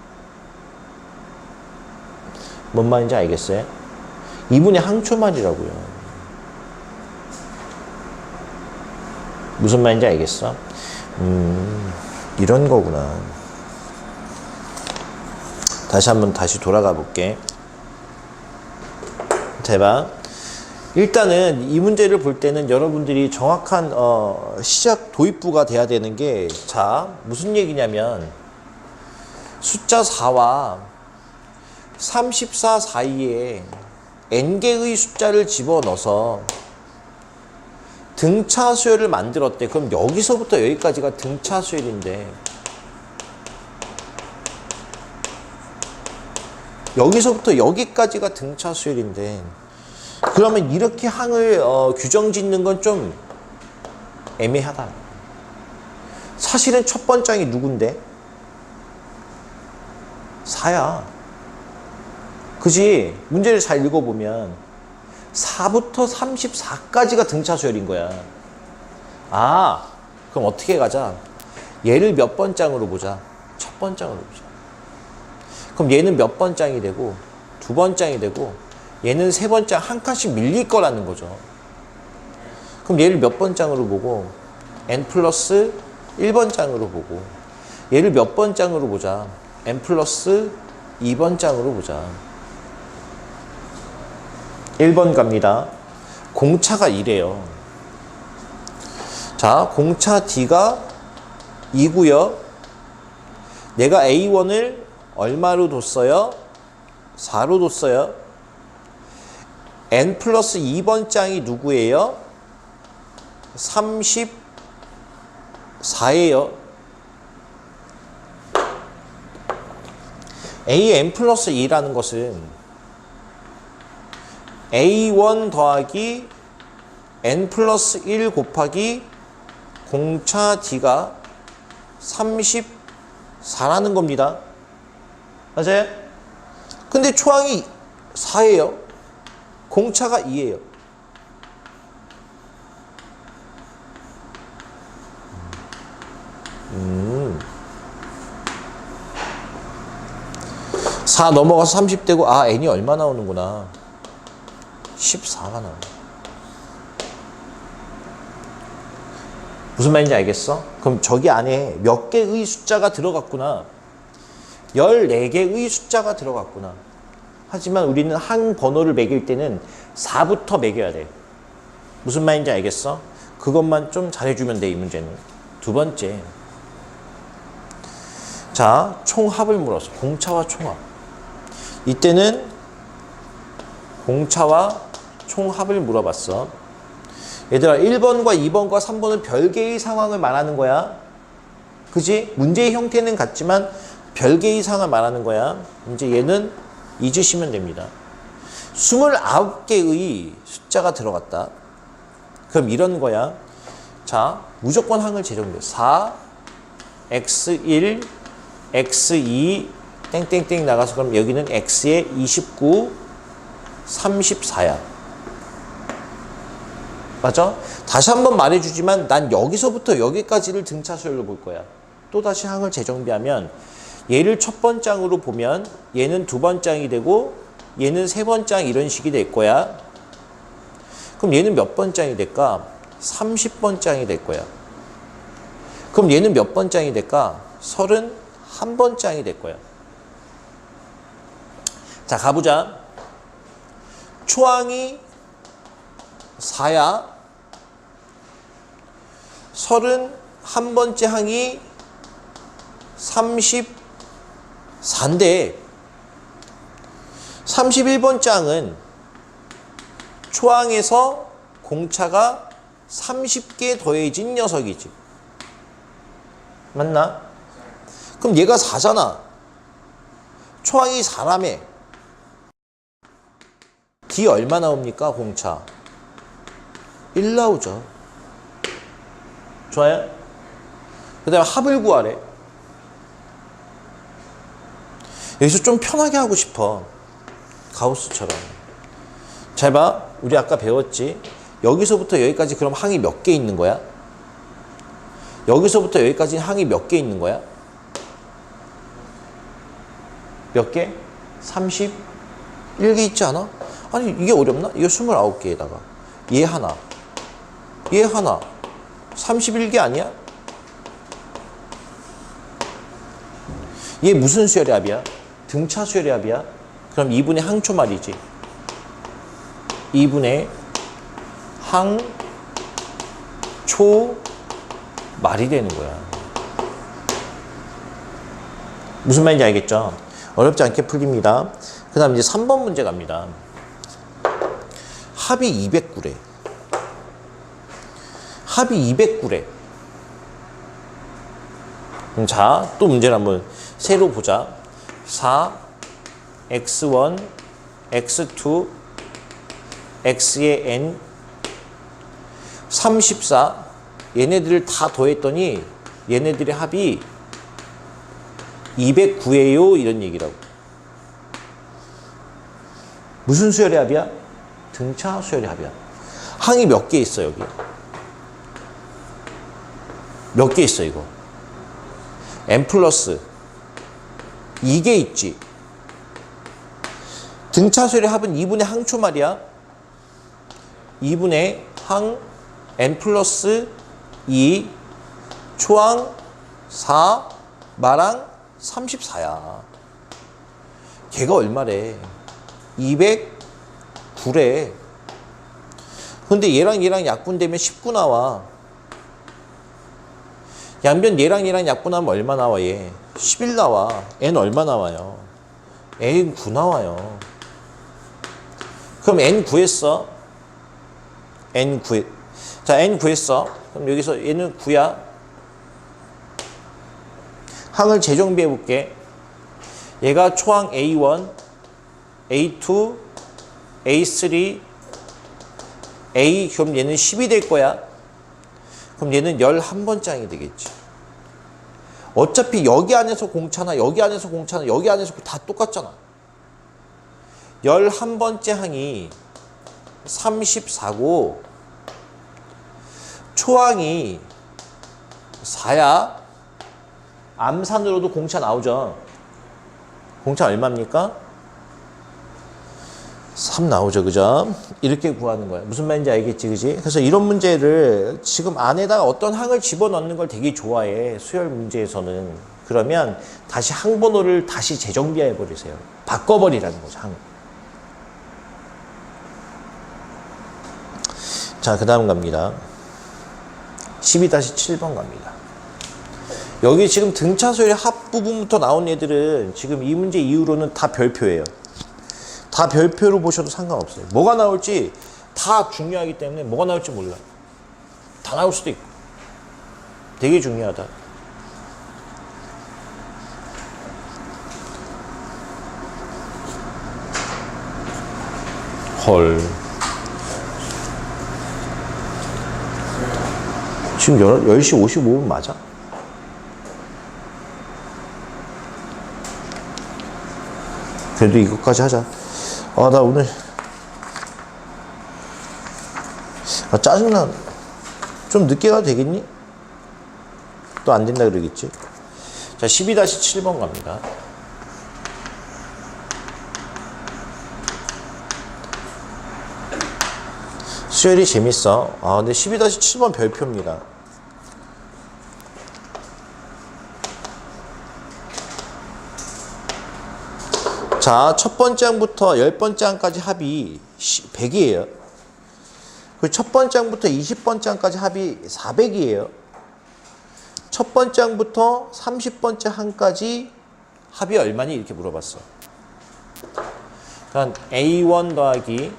뭔 말인지 알겠어요? 이분의 항초말이라고요. 무슨 말인지 알겠어? 이런 거구나. 다시 돌아가 볼게. 대박. 일단은 이 문제를 볼 때는 여러분들이 정확한 시작 도입부가 돼야 되는 게, 자, 무슨 얘기냐면 숫자 4와 34 사이에 n개의 숫자를 집어넣어서 등차 수열을 만들었대. 그럼 여기서부터 여기까지가 등차 수열인데 여기서부터 여기까지가 등차 수열인데 그러면 이렇게 항을 규정 짓는 건 좀 애매하다. 사실은 첫 번장이 누군데? 4야. 그지? 문제를 잘 읽어보면 4부터 34까지가 등차 수열인 거야. 아, 그럼 어떻게 가자? 얘를 몇 번장으로 보자? 첫 번장으로 보자. 그럼 얘는 몇 번장이 되고 두 번장이 되고 얘는 세 번장 한 칸씩 밀릴 거라는 거죠. 그럼 얘를 몇 번장으로 보고 n 플러스 1번장으로 보고 얘를 몇 번장으로 보자? n 플러스 2번장으로 보자. 1번 갑니다. 공차가 이래요. 자, 공차 D가 2고요. 내가 A1을 얼마로 뒀어요? 4로 뒀어요. n 플러스 2번 짱이 누구예요? 34예요. an 플러스 2라는 것은 a1 더하기 n 플러스 1 곱하기 공차 D가 34라는 겁니다. 맞아요? 근데 초항이 4예요. 공차가 2예요. 음. 4 넘어가서 30 되고 아 n이 얼마 나오는구나. 14가 나와. 무슨 말인지 알겠어? 그럼 저기 안에 몇 개의 숫자가 들어갔구나. 14개의 숫자가 들어갔구나. 하지만 우리는 한 번호를 매길 때는 4부터 매겨야 돼. 무슨 말인지 알겠어? 그것만 좀 잘해주면 돼, 이 문제는. 두 번째. 자, 총합을 물었어. 공차와 총합. 이때는 공차와 총합을 물어봤어. 얘들아, 1번과 2번과 3번은 별개의 상황을 말하는 거야. 그지? 문제의 형태는 같지만 별개의 상황을 말하는 거야. 이제 얘는 잊으시면 됩니다. 29개의 숫자가 들어갔다. 그럼 이런 거야. 자, 무조건 항을 재정비해. 4, x1, x2, 땡땡땡 나가서 그럼 여기는 x에 29, 34야. 맞아? 다시 한번 말해주지만 난 여기서부터 여기까지를 등차 수열로 볼 거야. 또다시 항을 재정비하면 얘를 첫 번장으로 보면 얘는 두 번장이 되고 얘는 세 번장 이런 식이 될 거야. 그럼 얘는 몇 번장이 될까? 30번장이 될 거야. 그럼 얘는 몇 번장이 될까? 31번장이 될 거야. 자, 가보자. 초항이 4야. 31번째 항이 34인데 31번 짱은 초항에서 공차가 30개 더해진 녀석이지. 맞나? 그럼 얘가 4잖아. 초항이 4라며. D 얼마 나옵니까? 공차 1 나오죠. 좋아요? 그 다음에 합을 구하래. 여기서 좀 편하게 하고 싶어. 가우스처럼. 잘 봐. 우리 아까 배웠지? 여기서부터 여기까지 그럼 항이 몇 개 있는 거야? 여기서부터 여기까지 항이 몇 개 있는 거야? 몇 개? 31개 있지 않아? 아니 이게 어렵나? 이거 29개에다가 얘 하나, 얘 하나 31개 아니야? 얘 무슨 수열의 합이야? 등차 수열의 합이야? 그럼 2분의 항초 말이지. 2분의 항초 말이 되는 거야. 무슨 말인지 알겠죠? 어렵지 않게 풀립니다. 그 다음 이제 3번 문제 갑니다. 합이 209래. 합이 209래. 자, 또 문제를 한번 새로 보자. 4, x1, x2, x의 n, 34. 얘네들을 다 더했더니 얘네들의 합이 209예요. 이런 얘기라고. 무슨 수열의 합이야? 등차 수열의 합이야. 항이 몇 개 있어, 여기? 몇 개 있어, 이거? n 플러스 2개 있지. 등차 수열의 합은 2분의 항초 말이야. 2분의 항 n 플러스 2 초항 4 마랑 34야. 걔가 얼마래? 209래. 근데 얘랑 약분되면 19 나와. 양변 얘랑 약분하면 얼마 나와 얘? 11 나와. n 얼마 나와요? n 9 나와요. 그럼 n 구했어. n 9. 자, n 구했어. 그럼 여기서 얘는 9야. 항을 재정비해 볼게. 얘가 초항 A1, A2, A3, A, 그럼 얘는 10이 될 거야. 그럼 얘는 11번장이 되겠지. 어차피 여기 안에서 공차나 여기 안에서 공차나 여기 안에서 다 똑같잖아. 11번째 항이 34고 초항이 4야. 암산으로도 공차 나오죠. 공차 얼마입니까? 3 나오죠. 그죠? 이렇게 구하는 거야. 무슨 말인지 알겠지? 그지? 그래서 이런 문제를 지금 안에다가 어떤 항을 집어넣는 걸 되게 좋아해. 수열 문제에서는. 그러면 다시 항번호를 다시 재정비해 버리세요. 바꿔버리라는 거죠. 항. 자, 그 다음 갑니다. 12-7번 갑니다. 여기 지금 등차 수열의 합 부분부터 나온 애들은 지금 이 문제 이후로는 다 별표예요. 다 별표로 보셔도 상관없어요. 뭐가 나올지 다 중요하기 때문에 뭐가 나올지 몰라. 다 나올 수도 있고. 되게 중요하다. 헐. 지금 10시 55분 맞아? 그래도 이것까지 하자. 아, 나 오늘 짜증나. 좀 늦게 가도 되겠니? 또 안 된다 그러겠지. 자, 12-7번 갑니다. 수열이 재밌어. 아, 근데 12-7번 별표입니다. 자, 첫 번째 항부터 10번째 항까지 합이 100이에요. 그리고 첫 번째 항부터 20번째 항까지 합이 400이에요. 첫 번째 항부터 30번째 항까지 합이 얼마니? 이렇게 물어봤어. 그러니까 A1 더하기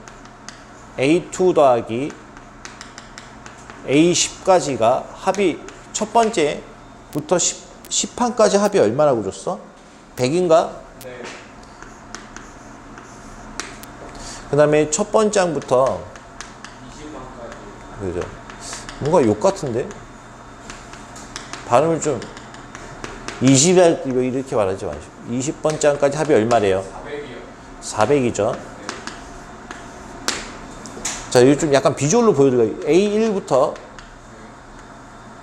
A2 더하기 A10까지가 합이 첫 번째부터 10항까지 합이 얼마라고 줬어? 100인가? 네. 그 다음에 첫 번째 항부터 20항까지. 그죠? 뭔가 욕 같은데? 발음을 좀 20할 이렇게 말하지 마시고 20번째 항까지 합이 얼마래요? 400이요. 400이죠. 네. 자, 이거 좀 약간 비주얼로 보여드릴게요. A1부터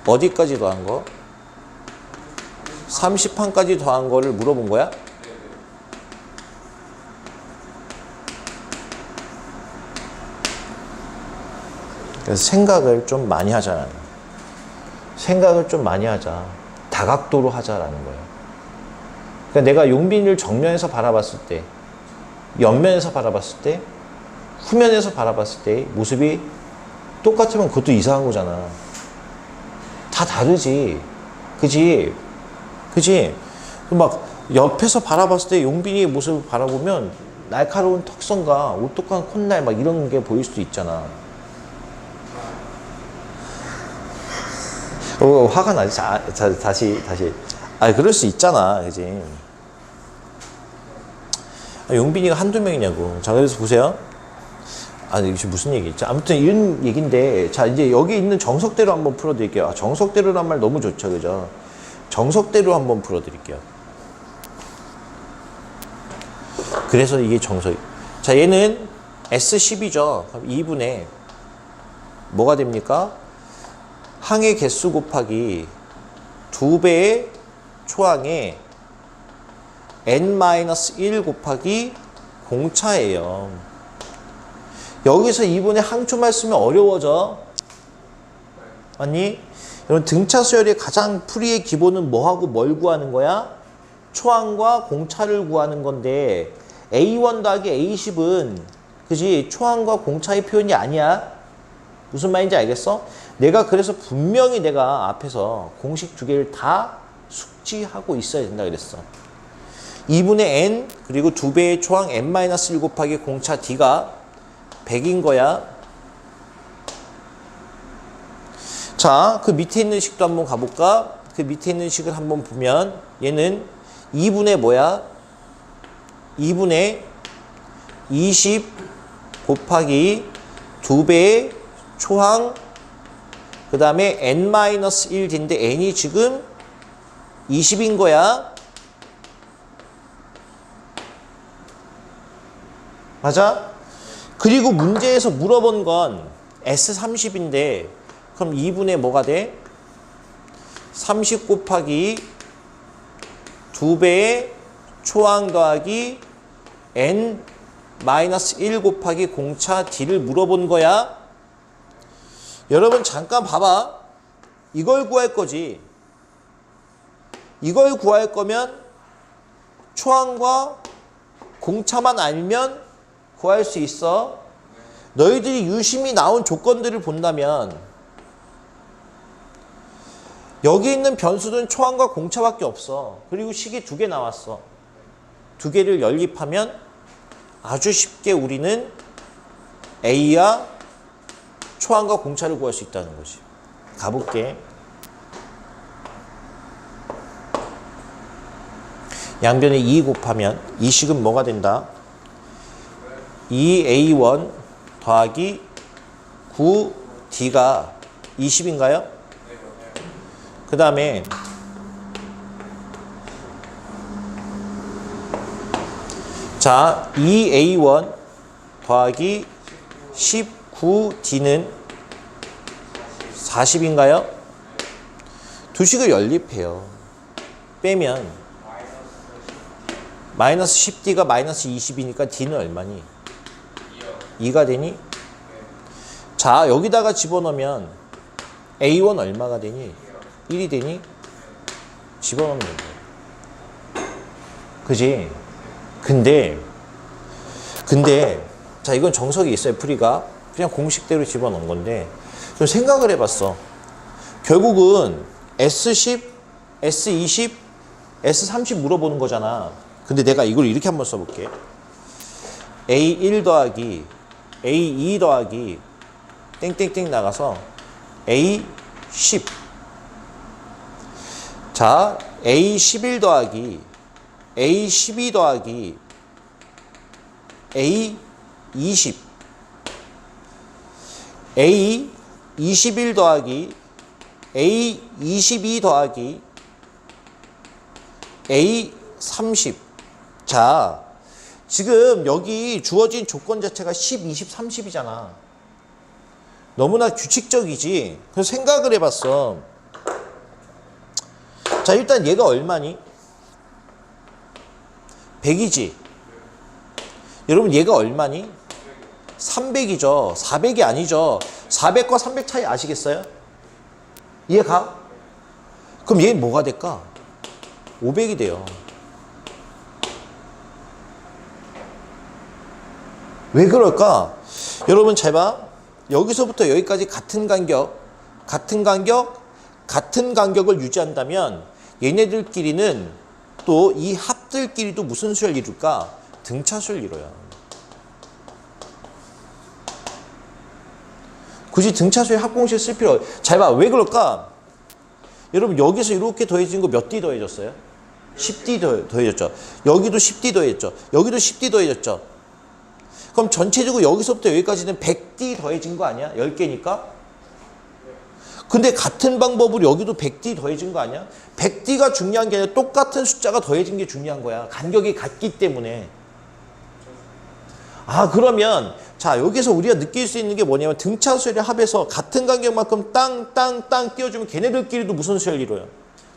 어디까지 더한 거? 30항까지 더한 거를 물어본 거야? 그래서 생각을 좀 많이 하자. 생각을 좀 많이 하자. 다각도로 하자라는 거예요. 그러니까 내가 용빈이를 정면에서 바라봤을 때, 옆면에서 바라봤을 때, 후면에서 바라봤을 때 모습이 똑같으면 그것도 이상한 거잖아. 다 다르지. 그지? 그지? 막 옆에서 바라봤을 때 용빈이의 모습을 바라보면 날카로운 턱선과 오똑한 콧날 막 이런 게 보일 수도 있잖아. 화가 나지. 다시. 아, 그럴 수 있잖아, 그지? 용빈이가 한두 명이냐고. 자, 그래서 보세요. 아, 이게 무슨 얘기지? 아무튼 이런 얘기인데, 자, 이제 여기 있는 정석대로 한번 풀어드릴게요. 아, 정석대로란 말 너무 좋죠, 그죠? 정석대로 한번 풀어드릴게요. 그래서 이게 정석. 자, 얘는 S10이죠. 그럼 2분의 뭐가 됩니까? 항의 개수 곱하기 2배의 초항에 n-1 곱하기 공차예요. 여기서 2분의 항초만 쓰면 어려워져. 아니, 여러분 등차 수열의 가장 풀이의 기본은 뭐하고 뭘 구하는 거야? 초항과 공차를 구하는 건데 A1 더하기 A10은 그지 초항과 공차의 표현이 아니야. 무슨 말인지 알겠어? 내가 그래서 분명히 내가 앞에서 공식 두 개를 다 숙지하고 있어야 된다 그랬어. 2분의 n 그리고 2배의 초항 n-1 곱하기 공차 d가 100인 거야. 자, 그 밑에 있는 식도 한번 가볼까? 그 밑에 있는 식을 한번 보면 얘는 2분의 뭐야? 2분의 20 곱하기 2배의 초항 그 다음에 n-1d인데 n이 지금 20인 거야. 맞아? 그리고 문제에서 물어본 건 S30인데 그럼 2분의 뭐가 돼? 30 곱하기 2배의 초항 더하기 n-1 곱하기 공차 d를 물어본 거야. 여러분 잠깐 봐봐. 이걸 구할 거지. 이걸 구할 거면 초항과 공차만 알면 구할 수 있어. 너희들이 유심히 나온 조건들을 본다면 여기 있는 변수는 초항과 공차밖에 없어. 그리고 식이 2개 나왔어. 2개를 연립하면 아주 쉽게 우리는 A와 초항과 공차를 구할 수 있다는 거지. 가볼게. 양변에 2 곱하면 이 식은 뭐가 된다? 2A1 더하기 9D가 20인가요? 그 다음에 자 2A1 더하기 19D는 40인가요? 두 식을 연립해요. 빼면 마이너스 10D가 마이너스 20이니까 D는 얼마니? 2가 되니? 자 여기다가 집어넣으면 A1 얼마가 되니? 1이 되니? 집어넣으면 돼. 그지? 근데 자 이건 정석이 있어요. 풀이가 그냥 공식대로 집어넣은 건데 좀 생각을 해봤어. 결국은 S10, S20, S30 물어보는 거잖아. 근데 내가 이걸 이렇게 한번 써볼게. A1 더하기 A2 더하기 땡땡땡 나가서 A10 자 A11 더하기 A12 더하기 A20 A21 더하기 A22 더하기 A30 자 지금 여기 주어진 조건 자체가 10, 20, 30이잖아. 너무나 규칙적이지. 그래서 생각을 해봤어. 자 일단 얘가 얼마니? 100이지. 여러분 얘가 얼마니? 300이죠. 400이 아니죠. 400과 300 차이 아시겠어요? 이해가? 그럼 얘는 뭐가 될까? 500이 돼요. 왜 그럴까? 여러분 잘 봐. 여기서부터 여기까지 같은 간격을 유지한다면 얘네들끼리는 또 이 합들끼리도 무슨 수를 이룰까? 등차수를 이뤄요. 굳이 등차수의 합공식 쓸 필요 잘 봐. 왜 그럴까? 여러분 여기서 이렇게 더해진 거 몇 D 더해졌어요? 10D 더해졌죠. 여기도 10D 더해졌죠. 여기도 10D 더해졌죠. 그럼 전체적으로 여기서부터 여기까지는 100D 더해진 거 아니야? 10개니까? 근데 같은 방법으로 여기도 100D 더해진 거 아니야? 100D가 중요한 게 아니라 똑같은 숫자가 더해진 게 중요한 거야. 간격이 같기 때문에. 아, 그러면 자, 여기서 우리가 느낄 수 있는 게 뭐냐면 등차수열의 합에서 같은 간격만큼 땅 띄워주면 걔네들끼리도 무슨 수열 이뤄요?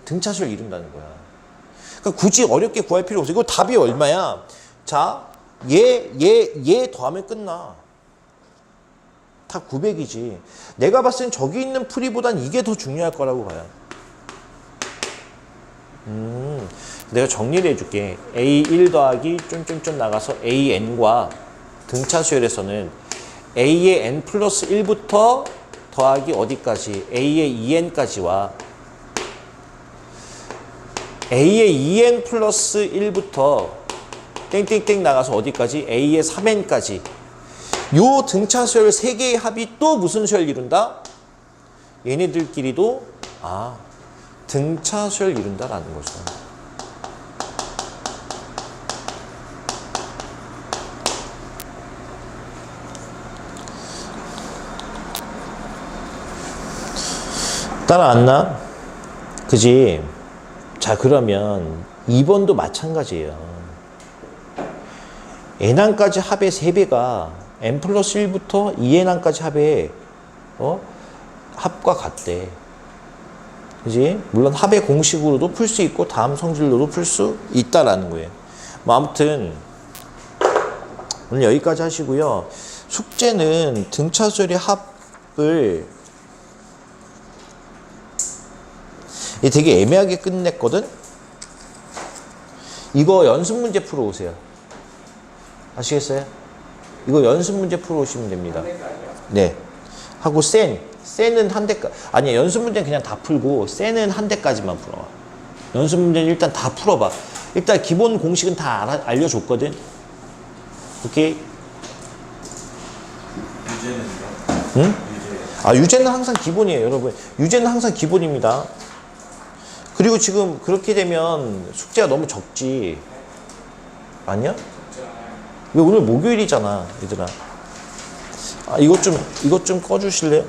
등차수열 이룬다는 거야. 그러니까 굳이 어렵게 구할 필요 없어. 이거 답이 얼마야? 자, 얘 더하면 끝나. 다 900이지. 내가 봤을 땐 저기 있는 풀이보단 이게 더 중요할 거라고 봐요. 내가 정리를 해줄게. A1 더하기 쫌쫌쫌 나가서 AN과 등차수열에서는 A의 N 플러스 1부터 더하기 어디까지? A의 2N까지와 A의 2N 플러스 1부터 땡땡땡 나가서 어디까지? A의 3N까지. 요 등차수열 3개의 합이 또 무슨 수열 이룬다? 얘네들끼리도 등차수열 이룬다라는 거죠. 따라왔나? 그지? 자, 그러면 2번도 마찬가지예요. n항까지 합의 3배가 n 플러스 1부터 2n항까지 합의 합과 같대. 그지? 물론 합의 공식으로도 풀 수 있고 다음 성질로도 풀 수 있다라는 거예요. 뭐 아무튼 오늘 여기까지 하시고요. 숙제는 등차수열의 합을 되게 애매하게 끝냈거든? 이거 연습 문제 풀어 오세요. 아시겠어요? 이거 연습 문제 풀어 오시면 됩니다. 네. 하고 센은 한 대까지. 아니야, 연습 문제는 그냥 다 풀고 센은 한 대까지만 풀어. 연습 문제는 일단 다 풀어봐. 일단 기본 공식은 다 알려줬거든? 오케이? 유제는요? 응? 유제는 항상 기본이에요, 여러분. 유제는 항상 기본입니다. 그리고 지금 그렇게 되면 숙제가 너무 적지. 아니야? 왜 오늘 목요일이잖아, 얘들아. 이것 좀 꺼주실래요?